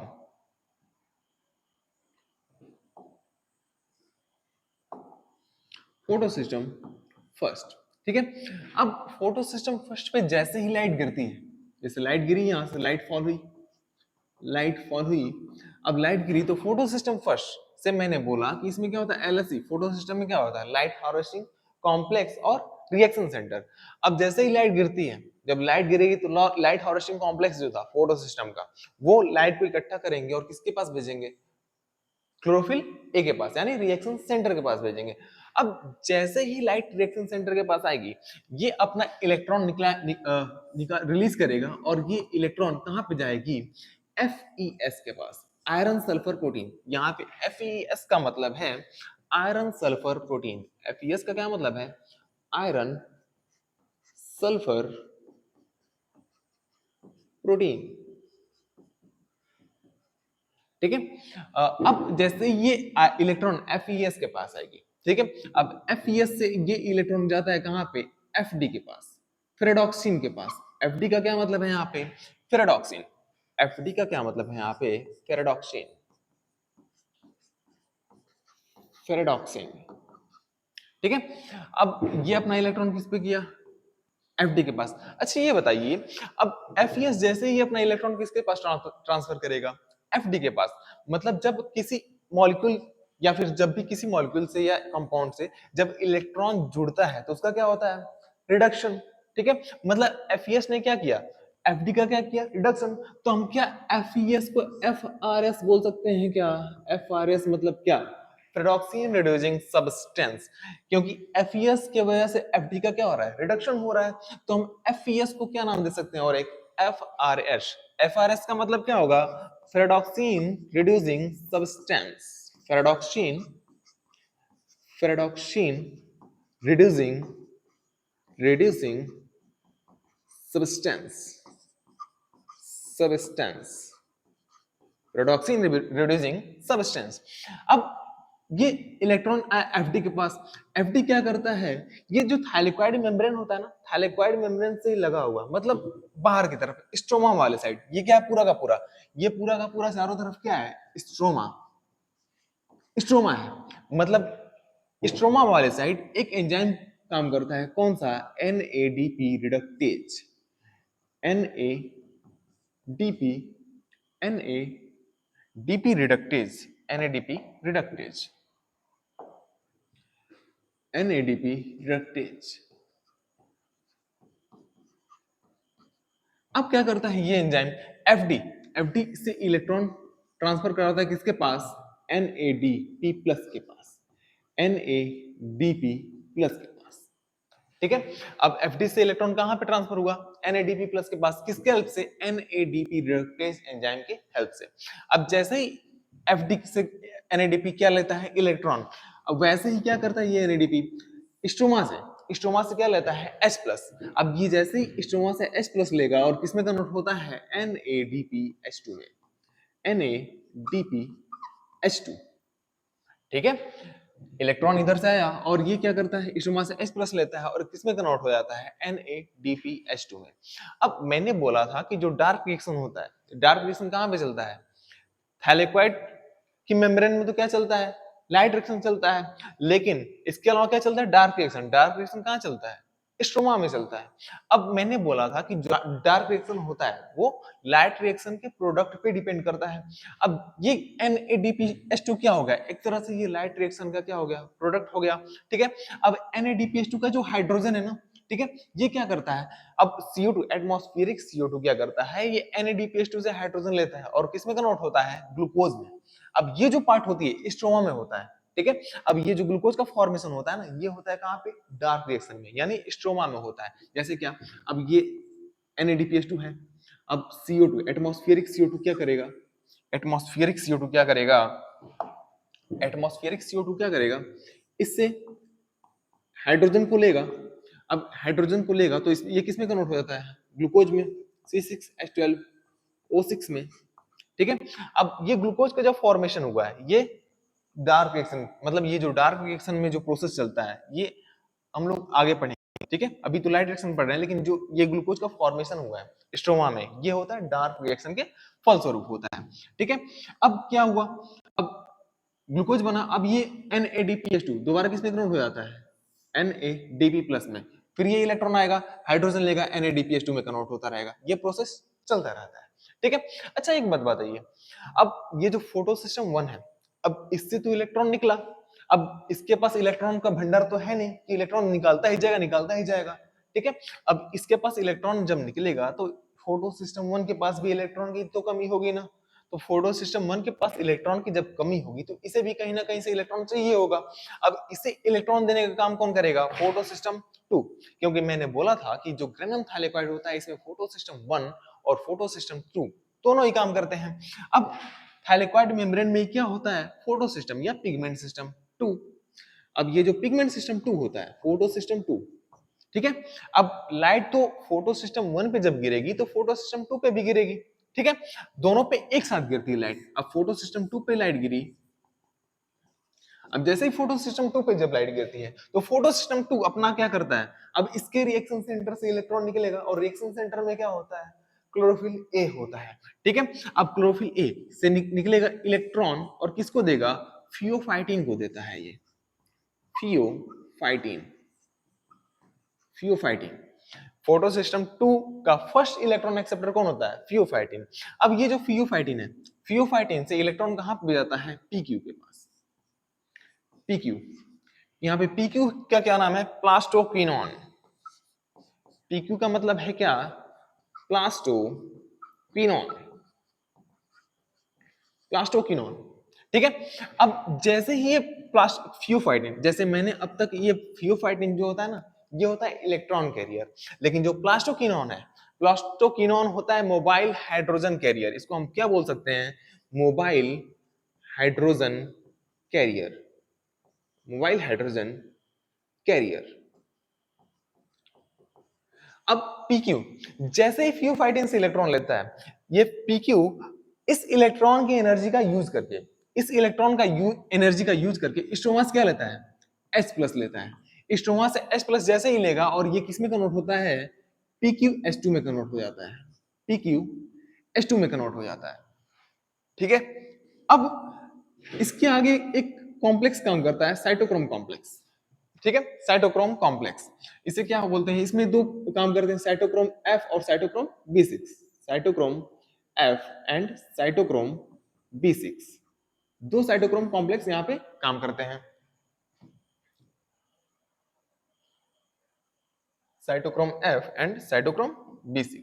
photo system first. ठीक है, अब फोटो सिस्टम फर्स्ट पे जैसे ही लाइट गिरती है, जैसे लाइट गिरी, यहां से लाइट फॉल हुई। अब लाइट गिरी तो फोटो सिस्टम फर्स्ट से मैंने बोला कि इसमें क्या होता है, एलएससी फोटो सिस्टम में क्या होता है, लाइट हार्वेस्टिंग कॉम्प्लेक्स और रिएक्शन सेंटर। अब जैसे ही लाइट गिरती है, जब लाइट गिरेगी तो लाइट हार्वेस्टिंग कॉम्प्लेक्स जो था फोटो सिस्टम का, वो लाइट को इकट्ठा करेंगे और किसके पास भेजेंगे, क्लोरोफिल ए के पास यानी रिएक्शन सेंटर के पास भेजेंगे। अब जैसे ही लाइट रिएक्शन सेंटर के पास आएगी, ये अपना इलेक्ट्रॉन रिलीज करेगा और ये इलेक्ट्रॉन कहां पे जाएगी, एफईएस के पास, आयरन सल्फर प्रोटीन। यहाँ पे एफईएस का मतलब है आयरन सल्फर प्रोटीन। एफईएस का क्या मतलब है, आयरन सल्फर प्रोटीन। ठीक है, अब जैसे ये इलेक्ट्रॉन एफईएस के पास आएगी, ठीक है, अब एफईएस से ये इलेक्ट्रॉन जाता है कहां पे, एफडी के पास, फेरेडॉक्सिन के पास। एफडी का क्या मतलब है यहाँ पे, फेरेडॉक्सिन। एफडी का क्या मतलब है यहाँ पे, फेरेडॉक्सिन, फेरेडॉक्सिन। ठीक है, अब ये अपना इलेक्ट्रॉन किस पे किया, एफडी के पास। अच्छा ये बताइए, अब एफईएस जैसे ही अपना इलेक्ट्रॉन किसके पास ट्रांसफर करेगा, एफडी के पास। मतलब जब किसी मॉलिक्यूल या फिर जब भी किसी मॉलिक्यूल से या कंपाउंड से जब इलेक्ट्रॉन जुड़ता है तो उसका क्या होता है, रिडक्शन। ठीक है, मतलब एफईएस ने क्या किया, एफडी का क्या किया, रिडक्शन। तो हम क्या एफईएस को एफआरएस बोल सकते हैं क्या, एफआरएस मतलब क्या, फेरेडॉक्सिन रिड्यूसिंग सब्सटेंस। क्योंकि एफईएस की वजह से एफडी का क्या हो रहा है, रिडक्शन हो रहा है। तो हम एफईएस को क्या नाम दे सकते हैं, और एक एफआरएस। एफआरएस का मतलब क्या होगा, ferredoxin reducing substance, ferredoxin ferredoxin reducing reducing substance, substance, redoxin reducing substance. अब ये इलेक्ट्रॉन एफडी के पास, एफडी क्या करता है, ये जो थैलेकॉइड मेम्ब्रेन होता है ना, थैलेकॉइड मेम्ब्रेन से लगा हुआ, मतलब बाहर की तरफ स्ट्रोमा वाले साइड, ये क्या है पूरा का पूरा, ये पूरा का पूरा चारों तरफ क्या है, स्ट्रोमा, स्ट्रोमा है। मतलब स्ट्रोमा वाले साइड एक एंजाइम काम करता है, कौन सा, NADP reductase, NADP, NADP reductase, NADP reductase, NADP reductase. अब क्या करता है ये एंजाइम, एफडी, एफडी से इलेक्ट्रॉन ट्रांसफर कराता है किसके पास, एनएडीपी प्लस के पास, एनएडीपी प्लस के पास। ठीक है, अब एफडी से इलेक्ट्रॉन कहां पे ट्रांसफर हुआ, एनएडीपी प्लस के पास, किसके हेल्प से, एनएडीपी रिडक्टेज एंजाइम के हेल्प से। अब जैसे ही एफडी से एनएडीपी क्या लेता है, इलेक्ट्रॉन, अब वैसे ही क्या करता है ये एनएडीपी स्ट्रोमा से क्या लेता है, H प्लस। अब ये जैसे ही स्ट्रोमा से H प्लस लेगा और किसमें कन्वर्ट होता है, NADPH2 में, NADPH2। ठीक है, इलेक्ट्रॉन इधर से आया और ये क्या करता है, स्ट्रोमा से H प्लस लेता है और किसमें कन्वर्ट हो जाता है, NADPH2 में। अब मैंने बोला था कि जो डार्क रिएक्शन होता है, डार्क रिएक्शन कहां पे चलता है, थैलेकॉइड की मेम्ब्रेन में तो क्या चलता है, लाइट रिएक्शन चलता है। लेकिन इसके अलावा क्या चलता है, डार्क रिएक्शन। डार्क रिएक्शन कहां चलता है, स्ट्रोमा में चलता है। अब मैंने बोला था कि जो डार्क रिएक्शन होता है वो लाइट रिएक्शन के प्रोडक्ट पे डिपेंड करता है। अब ये NADPH2 क्या हो गया, एक तरह से ये लाइट रिएक्शन का क्या हो गया, प्रोडक्ट हो गया। ठीक है, अब NADPH2 का जो हाइड्रोजन है ना, ठीक है, ये क्या करता है, अब CO2 एटमॉस्फेरिक CO2 क्या करता है, ये NADPH2 से हाइड्रोजन लेता है और किसमें कन्वर्ट होता है, ग्लूकोज में। अब ये जो पार्ट होती है स्ट्रोमा में होता है, ठीक है। अब ये जो ग्लूकोज का फॉर्मेशन होता है ना, ये होता है कहाँ पे, डार्क रिएक्शन में, यानी स्ट्रोमा में होता है। जैसे क्या, अब ये NADPH2 है, अब CO2 एटमॉस्फेरिक CO2 क्या करेगा, एटमॉस्फेरिक CO2 क्या करेगा, एटमॉस्फेरिक CO2 क्या करेगा, इससे हाइड्रोजन को लेगा। अब हाइड्रोजन को लेगा तो ये किस में कन्वर्ट हो जाता है, ग्लूकोज में, C6H12O6 में, ठीक है। अब ये ग्लूकोज का जो फॉर्मेशन हुआ है, ये डार्क रिएक्शन, मतलब ये जो डार्क रिएक्शन में जो प्रोसेस चलता है, ये हम लोग आगे पढ़ेंगे, ठीक है। अभी तो लाइट रिएक्शन पढ़ रहे हैं, लेकिन जो ये ग्लूकोज का फॉर्मेशन हुआ है स्ट्रोमा में, ये होता है डार्क रिएक्शन के फलस्वरूप होता है, ठीक है। अब क्या हुआ, अब ग्लूकोज बना, अब ये NADPH2 दोबारा किसमें कन्वर्ट हो जाता है, NADP प्लस में, फिर ये इलेक्ट्रॉन आएगा, हाइड्रोजन लेगा, NADPH2 में कन्वर्ट होता रहेगा, ये प्रोसेस चलता रहता है, ठीक है। अच्छा एक बात बताइए, अब ये जो फोटो सिस्टम 1 है, अब इससे तो इलेक्ट्रॉन निकला, अब इसके पास इलेक्ट्रॉन का भंडार तो है नहीं कि इलेक्ट्रॉन निकालता ही जाएगा, निकालता ही जाएगा, ठीक है। अब इसके पास इलेक्ट्रॉन जब निकलेगा तो फोटो सिस्टम 1 के पास भी इलेक्ट्रॉन की तो कमी होगी ना, तो फोटो सिस्टम 1 के पास इलेक्ट्रॉन की जब कमी होगी तो इसे भी कहीं ना कहीं से इलेक्ट्रॉन चाहिए होगा। अब इसे इलेक्ट्रॉन देने का काम कौन करेगा, फोटो सिस्टम 2, क्योंकि मैंने बोला था कि जो ग्रेनम थाइलेकॉइड होता है इसमें फोटो सिस्टम 1 और फोटो सिस्टम 2 दोनों ही काम करते हैं। अब थाइलेकॉइड मेम्ब्रेन में क्या होता है, फोटो सिस्टम या पिगमेंट सिस्टम 2। अब ये जो पिगमेंट सिस्टम 2 होता है, फोटो सिस्टम 2, ठीक है। अब लाइट तो फोटो सिस्टम 1 पे जब गिरेगी तो फोटो सिस्टम 2 पे भी गिरेगी, ठीक है, दोनों पे एक साथ गिरती है लाइट। अब फोटो सिस्टम 2 पे लाइट गिरी, अब जैसे ही फोटो सिस्टम 2 पे जब लाइट गिरती है तो फोटो सिस्टम 2 अपना क्या करता है, अब इसके रिएक्शन सेंटर से इलेक्ट्रॉन निकलेगा, और रिएक्शन सेंटर में क्या होता है, क्लोरोफिल ए होता है, ठीक है। अब क्लोरोफिल ए से निकलेगा इलेक्ट्रॉन, और किसको देगा, फियोफाइटिन को देता है, ये फियोफाइटिन, फियोफाइटिन। फोटो सिस्टम 2 का फर्स्ट इलेक्ट्रॉन एक्सेप्टर कौन होता है, फियोफाइटिन। अब ये जो फियोफाइटिन है, फियोफाइटिन से इलेक्ट्रॉन कहां पे जाता है, PQ के पास, PQ। यहाँ पे PQ का क्या नाम है, प्लास्टोक्विनोन। PQ का मतलब है क्या, प्लास्टोक्विनोन, प्लास्टोक्विनोन, ठीक है। अब जैसे ही ये फियोफाइटिन, जैसे मैंने अब तक ये फियोफाइटिन जो होता है ना, ये होता है इलेक्ट्रॉन कैरियर, लेकिन जो प्लास्टोक्विनोन है, प्लास्टोक्विनोन होता है मोबाइल हाइड्रोजन कैरियर। इसको हम क्या बोल सकते हैं, mobile hydrogen carrier, mobile hydrogen carrier. अब PQ जैसे ही फियोफाइटिन से इलेक्ट्रॉन लेता है, ये PQ इस इलेक्ट्रॉन की एनर्जी का यूज करके, इस इलेक्ट्रॉन का एनर्जी का यूज करके स्ट्रोमा से क्या लेता है, H+ लेता है। स्ट्रोमा से H+ जैसे ही लेगा, और ये किस में कन्वर्ट होता है, PQH2 में कन्वर्ट हो जाता है, PQH2 में कन्वर्ट हो जाता है, ठीक है। अब इसके आगे एक कॉम्प्लेक्स काम करता है, साइटोक्रोम कॉम्प्लेक्स, ठीक है, साइटोक्रोम कॉम्प्लेक्स। इसे क्या बोलते हैं, इसमें दो काम करते हैं, साइटोक्रोम F और cytochrome B6, cytochrome F and cytochrome B6, दो साइटोक्रोम कॉम्प्लेक्स यहाँ पे काम करते हैं। Cytochrome F and cytochrome B6,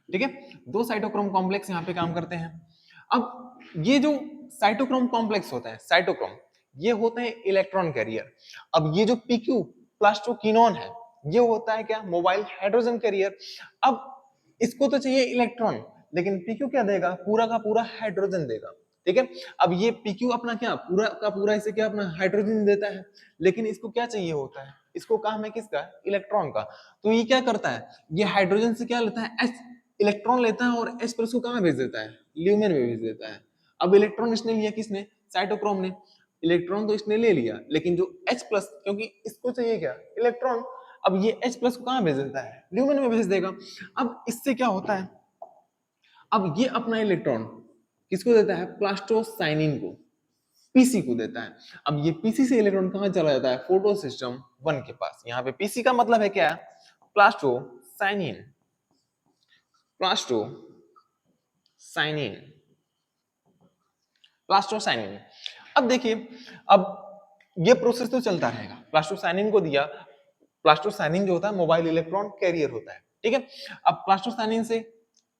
ठीक है, दो साइटोक्रोम कॉम्प्लेक्स यहाँ पे काम करते हैं। अब ये जो साइटोक्रोम कॉम्प्लेक्स होता है, साइटोक्रोम, ये होता है इलेक्ट्रॉन कैरियर। अब ये जो PQ प्लास्टोक्विनोन है, ये होता है क्या, मोबाइल हाइड्रोजन कैरियर। अब इसको तो चाहिए इलेक्ट्रॉन, लेकिन PQ क्या देगा, पूरा का पूरा हाइड्रोजन देगा, ठीक है। अब ये PQ अपना क्या, पूरा का पूरा इसे क्या, अपना हाइड्रोजन देता है, लेकिन इसको क्या चाहिए होता है, इसको काम है किसका, इलेक्ट्रॉन का। तो ये क्या करता है, ये हाइड्रोजन से क्या लेता है, H इलेक्ट्रॉन लेता है, और H पर उसको कहाँ भेज देता है, ल्यूमेन में भेज देता है। अब इलेक्ट्रॉन इसने लिया, किसने, साइटोक्रोम ने। इलेक्ट्रॉन तो इसने ले लिया, लेकिन जो H+, क्योंकि इसको चाहिए क्या, इलेक्ट्रॉन, अब ये H+ को कहाँ भेज देता है, ल्यूमेन में भेज देगा। अब इससे क्या होता है, अब ये अपना इलेक्ट्रॉन किसको देता है, प्लास्टोसाइनिन को, पीसी को देता है। अब ये पीसी से इलेक्ट्रॉन कहां चला जाता है, फोटो सिस्टम 1 के पास। यहाँ पे पीसी का मतलब है क्या, प्लास्टोसाइनिन, प्लास्टोसाइनिन, प्लास्टोसाइनिन। अब देखिए, अब ये प्रोसेस तो चलता रहेगा, प्लास्टोसाइनिन को दिया, प्लास्टोसाइनिन जो होता है मोबाइल इलेक्ट्रॉन कैरियर होता है, ठीक है। अब प्लास्टोसाइनिन से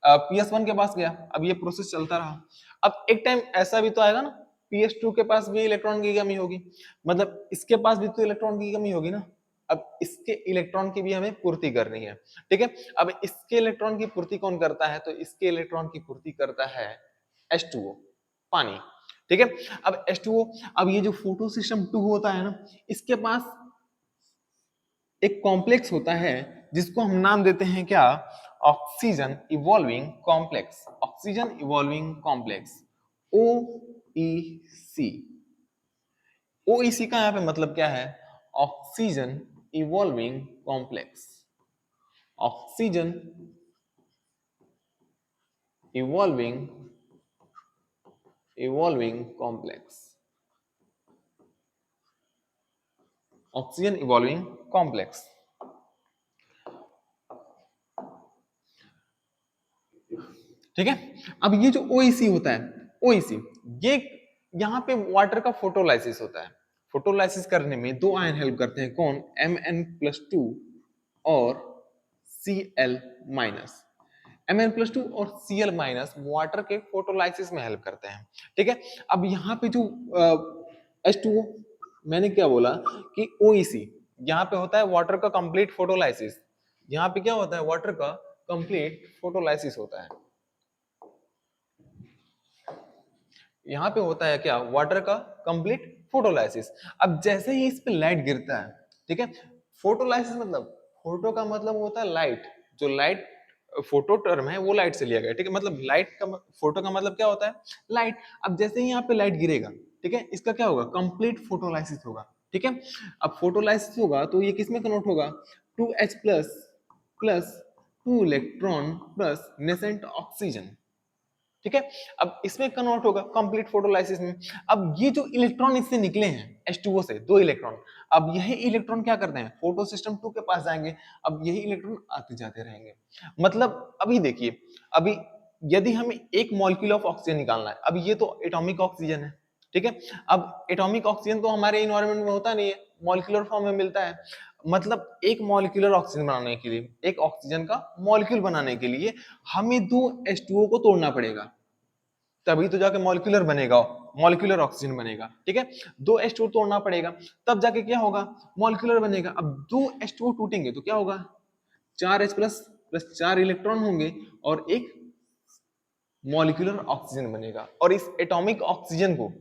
PS1 के पास गया, अब ये प्रोसेस चलता रहा। अब एक टाइम ऐसा भी तो आएगा ना PS2 के पास भी इलेक्ट्रॉन की कमी होगी, मतलब इसके पास भी तो इलेक्ट्रॉन की कमी होगी ना। अब इसके इलेक्ट्रॉन की भी हमें पूर्ति करनी है, ठीक है। अब इसके इलेक्ट्रॉन की पूर्ति कौन करता है, तो इसके इलेक्ट्रॉन की पूर्ति करता है H2O, पानी, ठीक है। अब H2O, अब ये जो फोटो सिस्टम 2 होता है ना, इसके पास एक कॉम्प्लेक्स होता है जिसको हम नाम देते हैं क्या, oxygen evolving complex, oxygen evolving complex, OEC। OEC का यहाँ पे मतलब क्या है, oxygen evolving complex, oxygen evolving complex, oxygen evolving complex, ठीक है। अब ये जो OEC होता है, OEC ये यहाँ पे वाटर का फोटोलाइसिस होता है। फोटोलाइसिस करने में दो आयन हेल्प करते हैं, कौन, Mn+2 और Cl माइनस। Mn+2 और Cl माइनस वाटर के फोटोलाइसिस में हेल्प करते हैं, ठीक है। अब यहाँ पे जो H2O, मैंने क्या बोला कि OEC यहाँ पे होता है वाटर का कंप्लीट फोटोलाइसिस, यहाँ पे क्या होता है, वाटर का कंप्लीट फोटोलाइसिस होता है, यहाँ पे होता है क्या, वाटर का कंप्लीट फोटोलाइसिस। अब जैसे ही इस पे लाइट गिरता है, ठीक है, फोटोलाइसिस मतलब, फोटो का मतलब होता है लाइट, जो लाइट फोटो टर्म है वो लाइट से लिया गया, ठीक है, मतलब लाइट का, फोटो का मतलब क्या होता है, लाइट। अब जैसे ही यहाँ पे लाइट गिरेगा, ठीक है, इसका क्या होगा, कंप्लीट फोटोलाइसिस होगा, ठीक है। अब फोटोलाइसिस होगा तो ये किस में कन्वर्ट होगा, 2H plus plus 2 electron plus nascent oxygen, ठीक है। अब इसमें कन्वर्ट होगा कंप्लीट फोटोलाइसिस में। अब ये जो इलेक्ट्रॉन इससे निकले हैं H2O से, दो इलेक्ट्रॉन, अब यही इलेक्ट्रॉन क्या करते हैं, फोटो सिस्टम 2 के पास जाएंगे, अब यही इलेक्ट्रॉन आते जाते रहेंगे। मतलब अभी देखिए, अभी यदि हमें एक मॉलिक्यूल ऑफ ऑक्सीजन निकालना है, अब ये तो एटॉमिक ऑक्सीजन है, ठीक है। अब एटॉमिक ऑक्सीजन तो हमारे इन्वायरमेंट में होता नहीं है, मॉलिक्यूलर फॉर्म में मिलता है। मतलब एक मॉलिक्यूलर ऑक्सीजन बनाने के लिए, एक ऑक्सीजन का मॉलिक्यूल बनाने के लिए हमें दो H2O को तोड़ना पड़ेगा, तभी तो जाके मॉलिक्यूलर बनेगा, मॉलिक्यूलर ऑक्सीजन बनेगा, ठीक है। दो H2O तोड़ना पड़ेगा, तब जाके क्या होगा, मॉलिक्यूलर बनेगा। अब दो H2O टूटेंगे तो क्या होगा, 4H प्लस प्लस 4 इलेक्ट्रॉन होंगे और एक मॉलिक्यूलर ऑक्सीजन बनेगा। और इस एटॉमिक ऑक्सीजन को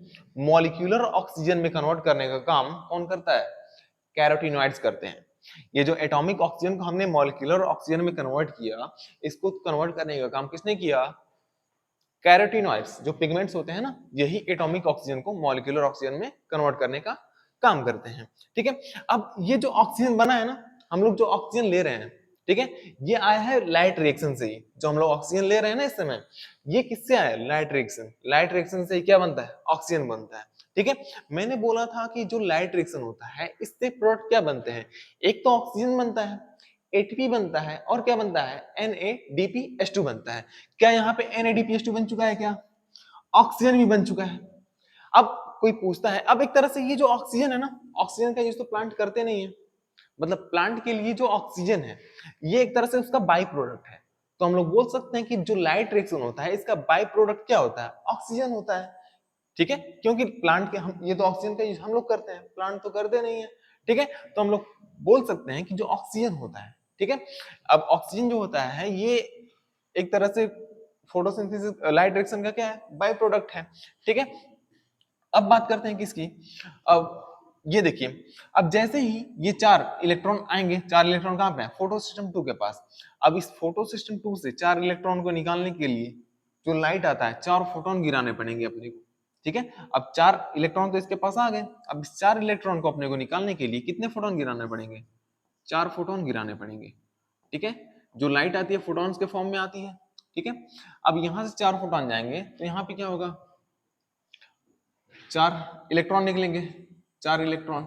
मॉलिक्यूलर ऑक्सीजन में कन्वर्ट करने का काम कौन करता है, कैरोटीनॉइड्स करते हैं। ये जो एटॉमिक ऑक्सीजन को हमने मॉलिक्यूलर ऑक्सीजन में कन्वर्ट किया, इसको कन्वर्ट करने का काम किसने किया, कैरोटीनॉइड्स, जो पिगमेंट्स होते हैं ना, यही एटॉमिक ऑक्सीजन को मॉलिक्यूलर ऑक्सीजन में कन्वर्ट करने का काम करते हैं, ठीक है। अब ये जो ऑक्सीजन बना है ना, हम लोग जो ऑक्सीजन ले रहे हैं, ठीक है, ये आया है लाइट रिएक्शन से ही। जो हम लोग ऑक्सीजन ले रहे हैं ना इस समय, ये किससे आया है, लाइट रिएक्शन। लाइट रिएक्शन से ही क्या बनता है, ऑक्सीजन बनता है, ठीक है। मैंने बोला था कि जो लाइट रिएक्शन होता है, इससे प्रोडक्ट क्या बनते हैं, एक तो ऑक्सीजन बनता है, ATP बनता है, और क्या बनता है, NADPH2 बनता है। क्या यहाँ पे NADPH2 बन चुका है क्या, ऑक्सीजन भी बन चुका है। अब कोई पूछता है, अब एक तरह से ये जो ऑक्सीजन है ना, ऑक्सीजन का यूज तो प्लांट करते नहीं है, मतलब प्लांट के लिए जो ऑक्सीजन है, ये एक तरह से उसका बाई प्रोडक्ट है। तो हम लोग बोल सकते हैं कि जो लाइट रिएक्शन होता है, इसका बाई प्रोडक्ट क्या होता है, ऑक्सीजन होता है, ठीक है। क्योंकि प्लांट के हम, ये तो ऑक्सीजन का यूज हम लोग करते हैं, प्लांट तो करते नहीं है, ठीक है। तो हम लोग बोल सकते हैं कि जो ऑक्सीजन होता है, ठीक है, अब ऑक्सीजन जो होता है, ये एक तरह से फोटोसिंथेसिस, लाइट रिएक्शन का क्या है, बाय प्रोडक्ट है, ठीक है। अब बात करते हैं किसकी, अब ये देखिए, अब जैसे ही ये चार इलेक्ट्रॉन आएंगे, चार इलेक्ट्रॉन कहां पे है, फोटो सिस्टम 2 के पास। अब इस फोटो सिस्टम 2 से चार इलेक्ट्रॉन को निकालने के लिए जो लाइट आता है, चार फोटोन गिराने पड़ेंगे अपने को, ठीक है। अब चार इलेक्ट्रॉन तो इसके पास आ गए, अब इस चार इलेक्ट्रॉन को अपने को निकालने के लिए कितने फोटोन गिराने पड़ेंगे, चार फोटोन गिराने पड़ेंगे, ठीक है। जो लाइट आती है फोटॉन्स के फॉर्म में आती है, ठीक है। अब यहां से चार फोटॉन जाएंगे तो यहाँ पे क्या होगा, चार इलेक्ट्रॉन निकलेंगे, चार इलेक्ट्रॉन,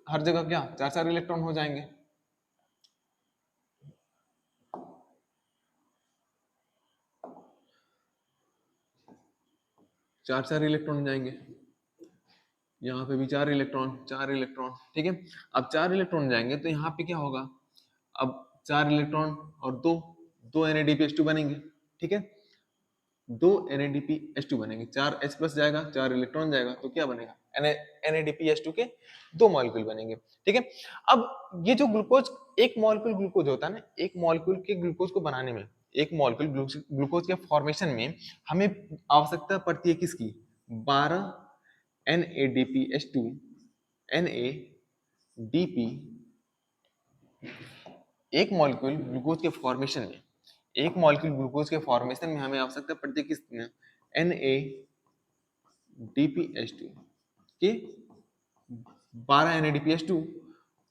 हर जगह क्या, चार चार इलेक्ट्रॉन हो जाएंगे, चार चार इलेक्ट्रॉन जाएंगे, यहाँ पे भी चार इलेक्ट्रॉन, चार इलेक्ट्रॉन, ठीक है। अब चार इलेक्ट्रॉन जाएंगे तो यहाँ पे क्या होगा, अब चार इलेक्ट्रॉन और दो, दो NADPH2 बनेंगे, ठीक है। दो NADPH2 बनेंगे, 4 H प्लस जाएगा, 4 इलेक्ट्रॉन जाएगा, तो क्या बनेगा, NADPH2 के 2 मॉलिक्यूल बनेंगे। ठीक है, अब ये जो ग्लूकोज, एक मॉलिक्यूल ग्लूकोज होता है ना, एक मॉलिक्यूल के ग्लूकोज को बनाने में, एक मॉलिक्यूल ग्लूकोज के फॉर्मेशन में हमें आवश्यकता पड़ती है किसकी, 12 NADPH2 NADP, एक मॉलिक्यूल ग्लूकोज के फॉर्मेशन में, एक मॉलिक्यूल ग्लूकोज के फॉर्मेशन में हमें आवश्यकता पड़ती है किसकी, NADPH2 के 12 NADPH2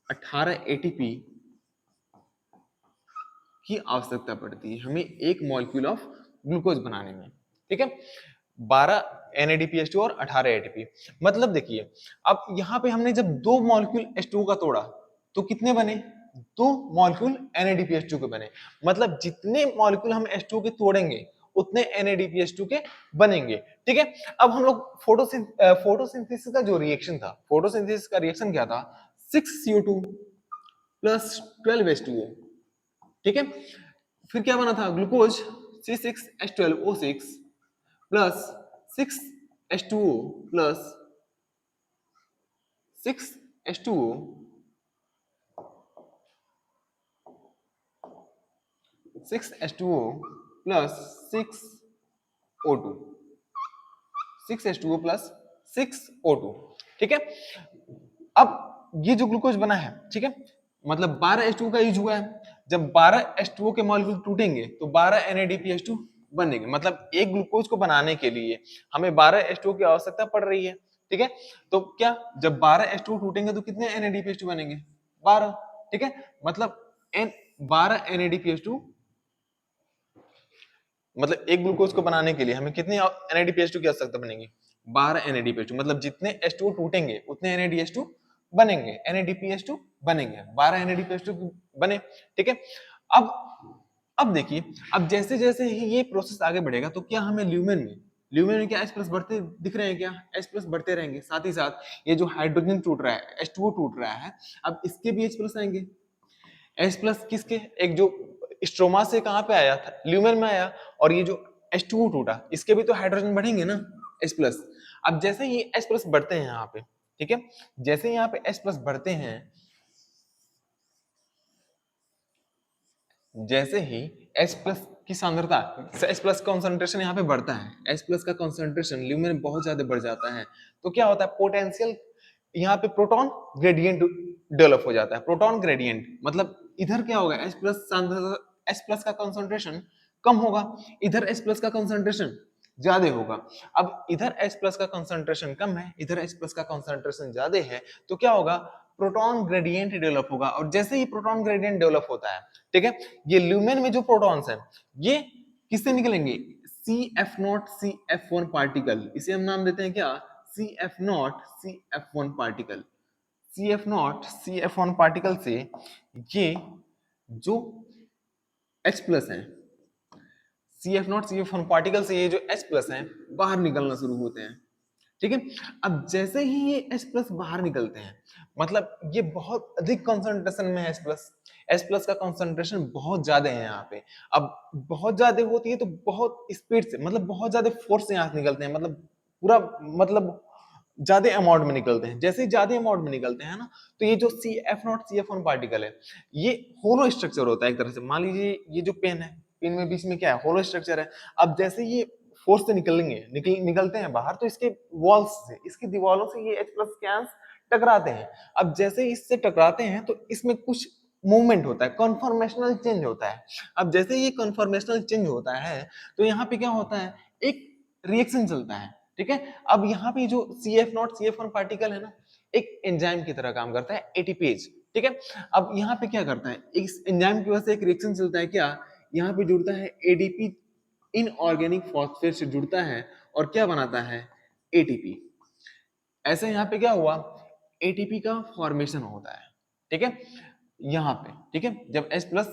18 ATP की आवश्यकता पड़ती है हमें एक मॉलिक्यूल ऑफ ग्लूकोज बनाने में। ठीक है, 12 NADPH2 और 18 ATP। मतलब देखिए, अब यहाँ पे हमने जब दो मॉलिक्यूल H2 का तोड़ा तो कितने बने, दो मॉलिक्यूल NADPH2 के बने। मतलब जितने मॉलिक्यूल हम H2 के तोड़ेंगे उतने NADPH2 के बनेंगे। ठीक है, अब हम लोग फोटोसिंथेसिस का जो रिएक्शन था, फोटोसिंथेसिस का रिएक्शन क्या था, 6CO2 प्लस 12H2O। ठीक है, फिर क्या बना था, glucose C6H12O6 plus 6H2O plus 6H2O 6H2O plus 6O2 6H2O plus 6O2। ठीक है, अब ये जो ग्लूकोज बना है, ठीक है, मतलब 12 H2O का यूज हुआ है। जब 12 H2O के मॉलिक्यूल टूटेंगे तो 12 NADPH2 बनेंगे। मतलब एक ग्लूकोज को बनाने के लिए हमें 12 H2O की आवश्यकता पड़ रही है। ठीक है, तो क्या, जब 12 H2O टूटेंगे तो कितने NADPH2 बनेंगे, 12। ठीक है, मतलब 12 NADPH2, मतलब एक ग्लूकोज को बनाने के लिए हमें कितनी NADPH2 की आवश्यकता बनेगी, 12 NADPH2। मतलब जितने H2O टूटेंगे उतने NADH2 बनेंगे, NADPH2 बनेंगे, 12 NADPH2 बने। ठीक है, अब देखिए, अब जैसे जैसे ही ये प्रोसेस आगे बढ़ेगा तो क्या हमें ल्यूमेन में क्या H प्लस बढ़ते दिख रहे हैं, क्या H प्लस बढ़ते रहेंगे। साथ ही साथ ये जो हाइड्रोजन टूट रहा है, H2O टूट रहा है, अब इसके भी H प्लस आएंगे। H प्लस किसके, एक जो स्ट्रोमा से कहां पे आया था, ल्यूमेन में आया, और ये जो H2O टूटा, इसके भी तो हाइड्रोजन बढ़ेंगे ना, H प्लस। अब जैसे ही H प्लस बढ़ते हैं यहाँ पे, ठीक है, जैसे यहाँ पे H प्लस बढ़ते हैं, जैसे ही H प्लस की सांद्रता, H प्लस कॉन्सेंट्रेशन यहाँ पे बढ़ता है, H प्लस का कॉन्सेंट्रेशन ल्यूमेन में बहुत ज्यादा बढ़ जाता है, तो क्या होता है, पोटेंशियल यहाँ पे प्रोटॉन ग्रेडियंट डेवलप हो जाता है। प्रोटॉन ग्रेडियंट मतलब इधर क्या होगा, H प्लस सांद्रता, H प्लस का कॉन्सेंट्रेशन कम होगा, इधर H प्लस का कॉन्सेंट्रेशन ज्यादा होगा। अब इधर H प्लस का कॉन्सेंट्रेशन कम है, इधर H प्लस का कॉन्सेंट्रेशन ज्यादा है, तो क्या होगा, प्रोटॉन ग्रेडियंट डेवलप होगा। और जैसे ही प्रोटॉन ग्रेडियंट डेवलप होता है, ठीक है, ये ल्यूमेन में जो प्रोटॉन्स हैं ये किससे निकलेंगे, CF0 CF1 पार्टिकल, इसे हम नाम देते हैं क्या, CF0 CF1 particle. CF0 CF1 particle से ये जो H प्लस है, CF0 CF1 पार्टिकल से ये जो H प्लस है बाहर निकलना शुरू होते हैं। ठीक है, अब जैसे ही ये H प्लस बाहर निकलते हैं, मतलब ये बहुत अधिक कॉन्सेंट्रेशन में है H प्लस का कॉन्सेंट्रेशन बहुत ज्यादा है यहाँ पे। अब बहुत ज्यादा होती है तो बहुत स्पीड से, मतलब बहुत ज्यादा फोर्स से यहाँ से निकलते हैं, मतलब पूरा, मतलब ज्यादा अमाउंट में निकलते हैं। जैसे ही ज्यादा अमाउंट में निकलते हैं ना, तो ये जो CF0 CF1 पार्टिकल है ये होलो स्ट्रक्चर होता है एक तरह से। मान लीजिए ये जो पेन है, पेन में बीच में क्या है, होलो स्ट्रक्चर है। अब जैसे ये फोर्स से निकलेंगे, निकलते हैं बाहर, तो इसके वॉल्स से, इसकी दीवारों से ये H प्लस कैंस टकराते हैं। अब जैसे इससे टकराते हैं तो इसमें कुछ मूवमेंट होता है, कॉन्फॉर्मेशनल चेंज होता है। अब जैसे ये कॉन्फॉर्मेशनल चेंज होता है तो यहाँ पे क्या होता है, एक रिएक्शन चलता है। ठीक है, अब यहाँ पे जो CF0 CF1 पार्टिकल है ना, एक एंजाइम की तरह काम करता है, एटीपेज। ठीक है, अब यहाँ पे क्या करता है, इस एंजाइम की वजह से एक रिएक्शन चलता है, क्या, यहाँ पे जुड़ता है ADP, इनऑर्गेनिक फॉस्फेट से जुड़ता है और क्या बनाता है, ATP। ऐसे यहाँ पे क्या हुआ, ATP का फॉर्मेशन होता है। ठीक है, यहाँ पे, ठीक है, जब H प्लस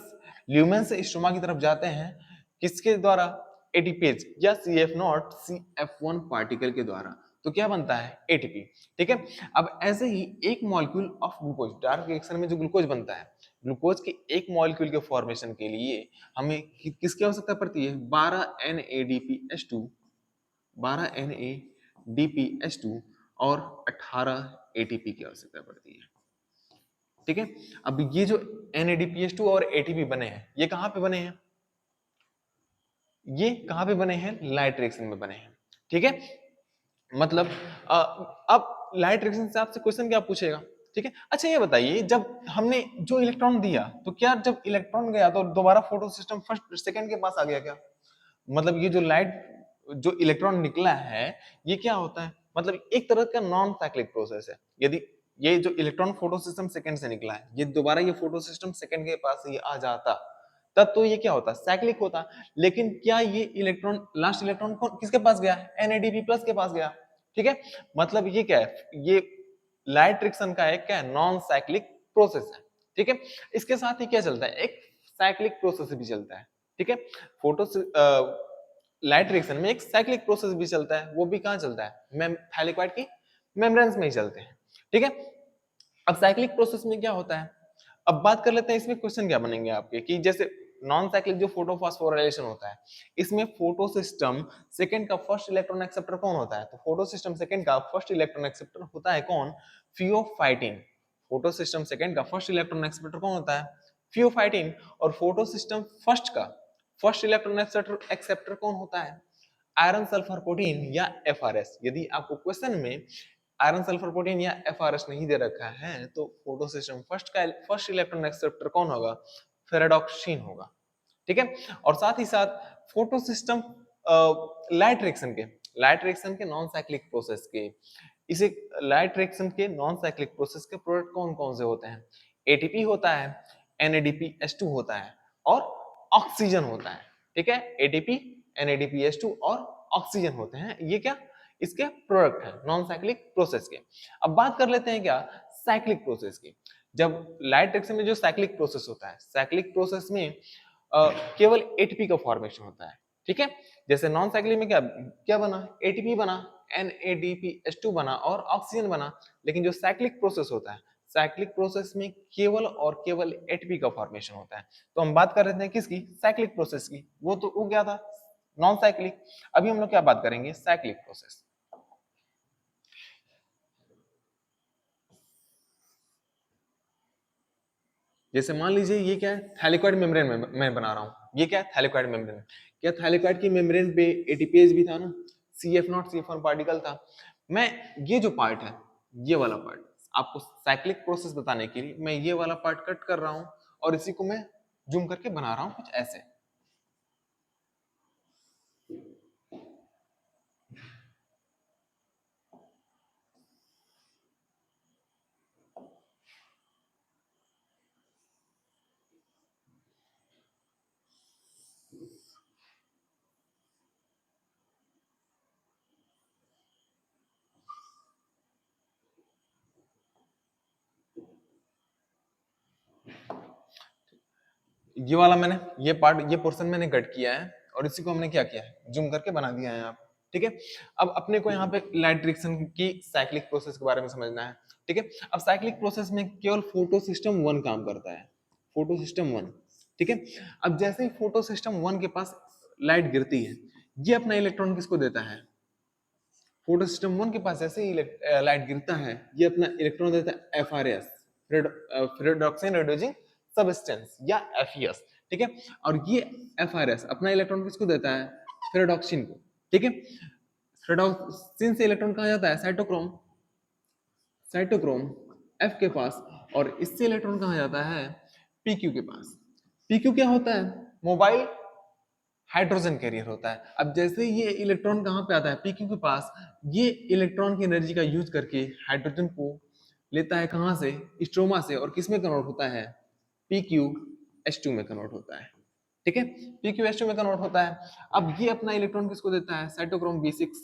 ल्यूमेन से स्ट्रोमा की तरफ जाते हैं, किसके द्वारा, एटीपेज या CF0 CF1 पार्टिकल के द्वारा, तो क्या बनता है, ATP। ठीक है, अब ऐसे ही एक molecule of glucose, dark reaction में जो ग्लूकोज बनता है, ग्लूकोज के एक मॉलिक्यूल के फॉर्मेशन के लिए हमें किसकी आवश्यकता पड़ती है? 12 NADPH2, 12 NADPH2 और 18 ATP की आवश्यकता पड़ती है। ठीक है, अब ये जो NADPH2 और ATP बने हैं, ये कहां पे बने हैं? ये कहां पे बने हैं? लाइट रिएक्शन में बने हैं। ठीक है, मतलब अब लाइट रिएक्शन से आपसे क्वेश्चन क्या पूछेगा? ठीक है, अच्छा ये बताइए, जब हमने जो इलेक्ट्रॉन दिया तो क्या जब इलेक्ट्रॉन गया तो दोबारा फोटो सिस्टम फर्स्ट सेकंड के पास आ गया क्या? मतलब ये जो लाइट, जो इलेक्ट्रॉन निकला है, ये क्या होता है? मतलब एक तरह का नॉन साइक्लिक प्रोसेस है। यदि ये जो इलेक्ट्रॉन फोटो सिस्टम सेकंड से निकला है, ये दोबारा ये फोटो सिस्टम सेकंड के पास ही आ जाता, तब तो ये क्या होता? साइक्लिक होता। लेकिन क्या ये इलेक्ट्रॉन, लास्ट इलेक्ट्रॉन कौन किसके पास गया? NADP प्लस के पास गया। ठीक है, मतलब ये क्या है? ये लाइट रिएक्शन का एक क्या है? नॉन साइक्लिक प्रोसेस है। ठीक है, इसके साथ ही क्या चलता है? एक साइक्लिक प्रोसेस भी चलता है। ठीक है, फोटो लाइट रिएक्शन में एक साइक्लिक प्रोसेस भी चलता है। वो भी कहां चलता है? थैलेकॉइड की मेम्ब्रेन्स में ही चलते हैं। ठीक है, अब साइक्लिक प्रोसेस में क्या होता है? अब बात कर लेते हैं इसमें क्वेश्चन क्या बनेंगे आपके, कि जैसे नॉन साइक्लिक जो फोटोफॉस्फोराइलेशन होता है, इसमें फोटो सिस्टम सेकंड का फर्स्ट इलेक्ट्रॉन एक्सेप्टर कौन होता है? तो फोटो सिस्टम सेकंड का फर्स्ट इलेक्ट्रॉन एक्सेप्टर होता है कौन? फियोफाइटिन। फोटो सिस्टम सेकंड का फर्स्ट इलेक्ट्रॉन एक्सेप्टर कौन होता है? फियोफाइटिन। और फोटो सिस्टम फर्स्ट का फर्स्ट इलेक्ट्रॉन एक्सेप्टर कौन होता है? आयरन सल्फर प्रोटीन या FRS। यदि आपको क्वेश्चन में आयरन सल्फर प्रोटीन या FRS नहीं दे रखा है तो photo system first electron acceptor कौन होगा? फेराडॉक्सिन होगा। ठीक है, और साथ ही साथ फोटो सिस्टम लाइट रिएक्शन के नॉन साइक्लिक प्रोसेस के, इसे लाइट रिएक्शन के नॉन साइक्लिक प्रोसेस के प्रोडक्ट कौन कौन से होते हैं? ATP होता है, NADPH2 होता है और ऑक्सीजन होता है। ठीक है, ATP, NADPH2 और ऑक्सीजन होते हैं। ये क्या? इसके प्रोडक्ट है नॉन साइक्लिक प्रोसेस के। अब बात कर लेते हैं क्या? साइक्लिक प्रोसेस की। जब लाइट रिएक्शन में जो साइक्लिक प्रोसेस होता है, साइक्लिक प्रोसेस में केवल ATP का फॉर्मेशन होता है। ठीक है, जैसे नॉन साइक्लिक में क्या क्या बना? ATP बना, NADPH2 बना और ऑक्सीजन बना। लेकिन जो साइक्लिक प्रोसेस होता है, साइक्लिक प्रोसेस में केवल और केवल ATP का फॉर्मेशन होता है। तो हम बात कर रहे थे किसकी? साइक्लिक प्रोसेस की। वो क्या था? Non cyclic. अभी हम लोग क्या बात करेंगे? Cyclic process. जैसे मान लीजिए ये क्या है? थैलेकॉइड मेम्ब्रेन में मैं बना रहा हूँ। ये क्या है? Thylakoid membrane. क्या थैलेकॉइड की मेम्ब्रेन पे ATPase भी था ना, CF0 CF1 पार्टिकल था। मैं ये जो पार्ट है, ये वाला पार्ट, आपको साइक्लिक प्रोसेस बताने के लिए मैं ये वाला पार्ट कट कर रहा हूँ और इसी को मैं जूम करके बना रहा हूँ कुछ ऐसे। ये वाला मैंने, ये पार्ट, ये पोर्शन मैंने कट किया है और इसी को हमने क्या किया है? जूम करके बना दिया है यहाँ पे। ठीक है, अब अपने को यहाँ पे लाइट रिएक्शन की साइक्लिक प्रोसेस के बारे में समझना है। ठीक है, अब साइक्लिक प्रोसेस में केवल फोटो सिस्टम 1 काम करता है। Photo system 1। ठीक है, अब जैसे ही फोटो सिस्टम 1 के पास लाइट गिरती है, ये अपना इलेक्ट्रॉन किसको देता है? फोटो सिस्टम 1 के पास जैसे ही लाइट गिरता है, ये अपना इलेक्ट्रॉन देता है FRS, फेरेडॉक्सिन रिड्यूसिंग सब्सटेंस या FES। ठीक है, और ये FRS अपना इलेक्ट्रॉन किसको देता है? फेरेडॉक्सिन को। ठीक है, फेरेडॉक्सिन से इलेक्ट्रॉन कहाँ जाता है? साइटोक्रोम, साइटोक्रोम F के पास। और इससे इलेक्ट्रॉन कहाँ जाता है? PQ के पास। PQ क्या होता है? मोबाइल हाइड्रोजन कैरियर होता है। अब जैसे ये इलेक्ट्रॉन कहाँ पे आता है? PQ के पास। ये इलेक्ट्रॉन की एनर्जी का यूज करके हाइड्रोजन को लेता है कहाँ से? स्ट्रोमा से। और किस में कन्वर्ट होता है? PQH2 में कन्वर्ट होता है। ठीक है, PQH2 में कन्वर्ट होता है। अब ये अपना इलेक्ट्रॉन किसको देता है? साइटोक्रोम B6,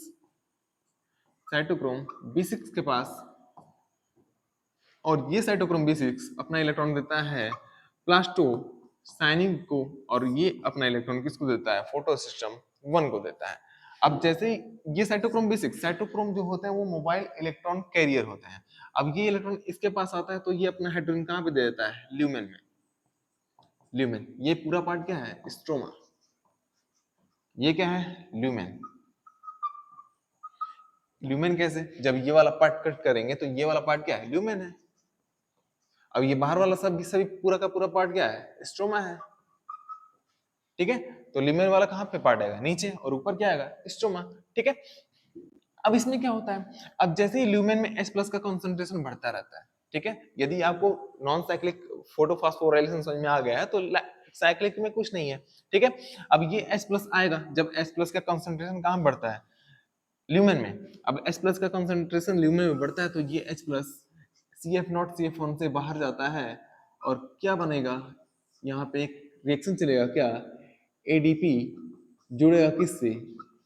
साइटोक्रोम B6 के पास। और ये साइटोक्रोम B6 अपना इलेक्ट्रॉन देता है प्लास्टो साइनिंग को। और ये अपना इलेक्ट्रॉन किसको देता है? फोटो सिस्टम 1 को देता है। अब जैसे ही ये साइटोक्रोम B6, साइटोक्रोम जो होते हैं वो मोबाइल इलेक्ट्रॉन कैरियर होते हैं। अब ये इलेक्ट्रॉन इसके पास आता है तो ये अपना हाइड्रोजन कहाँ पे दे देता है? ल्यूमेन में। ल्यूमेन। ये पूरा पार्ट क्या है? स्ट्रोमा। ये क्या है? ल्यूमेन। ल्यूमेन कैसे? जब ये वाला पार्ट कट करेंगे तो ये वाला पार्ट क्या है? ल्यूमेन है। अब ये बाहर वाला सब सभी पूरा का पूरा पार्ट क्या है? स्ट्रोमा है। ठीक है, तो ल्यूमेन वाला कहाँ पे पार्ट आएगा? नीचे, और ऊपर क्या आएगा? स्ट्रोमा। ठीक है, अब इसमें क्या होता है, अब जैसे ही ल्यूमेन में H प्लस का कंसंट्रेशन बढ़ता रहता है, ठीक है, यदि आपको नॉन साइक्लिक फोटोफॉस्फोराइलेशन समझ में आ गया है तो साइक्लिक में कुछ नहीं है। ठीक है, अब ये H प्लस आएगा जब H प्लस का कंसंट्रेशन कहाँ बढ़ता है? ल्यूमेन में। अब H प्लस का कंसंट्रेशन ल्यूमेन में बढ़ता है तो ये H प्लस CF0 CF1 से बाहर जाता है और क्या बनेगा? यहाँ पे एक रिएक्शन चलेगा, क्या? ADP जुड़ेगा किससे?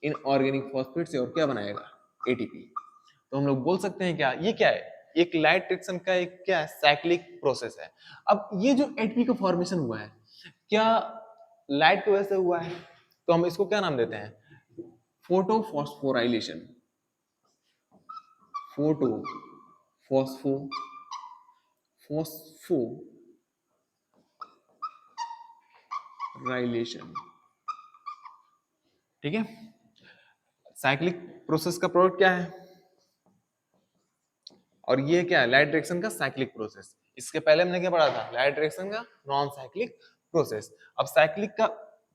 इन ऑर्गेनिक फॉस्फेट से, और क्या बनाएगा? ATP। तो हम लोग बोल सकते हैं क्या, ये क्या है? एक लाइट रिएक्शन का एक क्या है? साइक्लिक प्रोसेस है। अब ये जो ATP का फॉर्मेशन हुआ है, क्या लाइट की वजह से हुआ है? तो हम इसको क्या नाम देते हैं? फोटोफॉस्फोराइलेशन। Photo phospho phosphorylation. ठीक है, साइक्लिक प्रोसेस का प्रोडक्ट क्या है? और ये क्या है? लाइट रिएक्शन का साइक्लिक प्रोसेस। इसके पहले हमने क्या पढ़ा था? लाइट रिएक्शन का नॉन साइक्लिक प्रोसेस। अब साइक्लिक का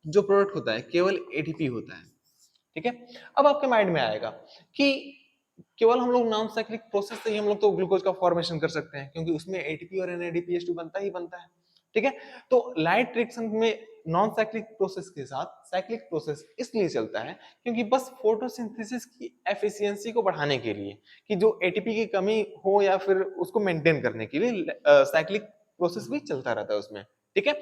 जो प्रोडक्ट होता है केवल एटीपी होता है। ठीक है, अब आपके माइंड में आएगा कि केवल हम लोग नॉन साइक्लिक प्रोसेस से ही हम लोग तो ग्लूकोज का फॉर्मेशन कर सकते हैं, क्योंकि उसमें एटीपी और एनएडीपीएच2 बनता ही बनता है। ठीक है, तो लाइट रिएक्शन में नॉन साइक्लिक प्रोसेस के साथ साइक्लिक प्रोसेस इसलिए चलता है क्योंकि बस फोटोसिंथेसिस की एफिशिएंसी को बढ़ाने के लिए, कि जो एटीपी की कमी हो या फिर उसको मेंटेन करने के लिए साइक्लिक प्रोसेस भी चलता रहता है उसमें। ठीक है,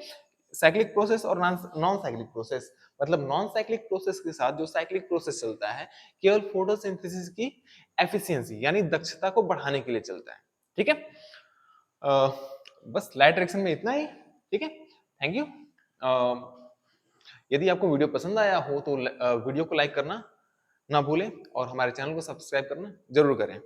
साइक्लिक प्रोसेस और नॉन साइक्लिक प्रोसेस, मतलब नॉन साइक्लिक प्रोसेस के साथ जो साइक्लिक प्रोसेस चलता है केवल फोटोसिंथेसिस की एफिशिएंसी यानी दक्षता को बढ़ाने के लिए चलता है। ठीक है, बस लाइट रिएक्शन में इतना ही। ठीक है, थैंक यू। यदि आपको वीडियो पसंद आया हो तो वीडियो को लाइक करना ना भूलें और हमारे चैनल को सब्सक्राइब करना जरूर करें।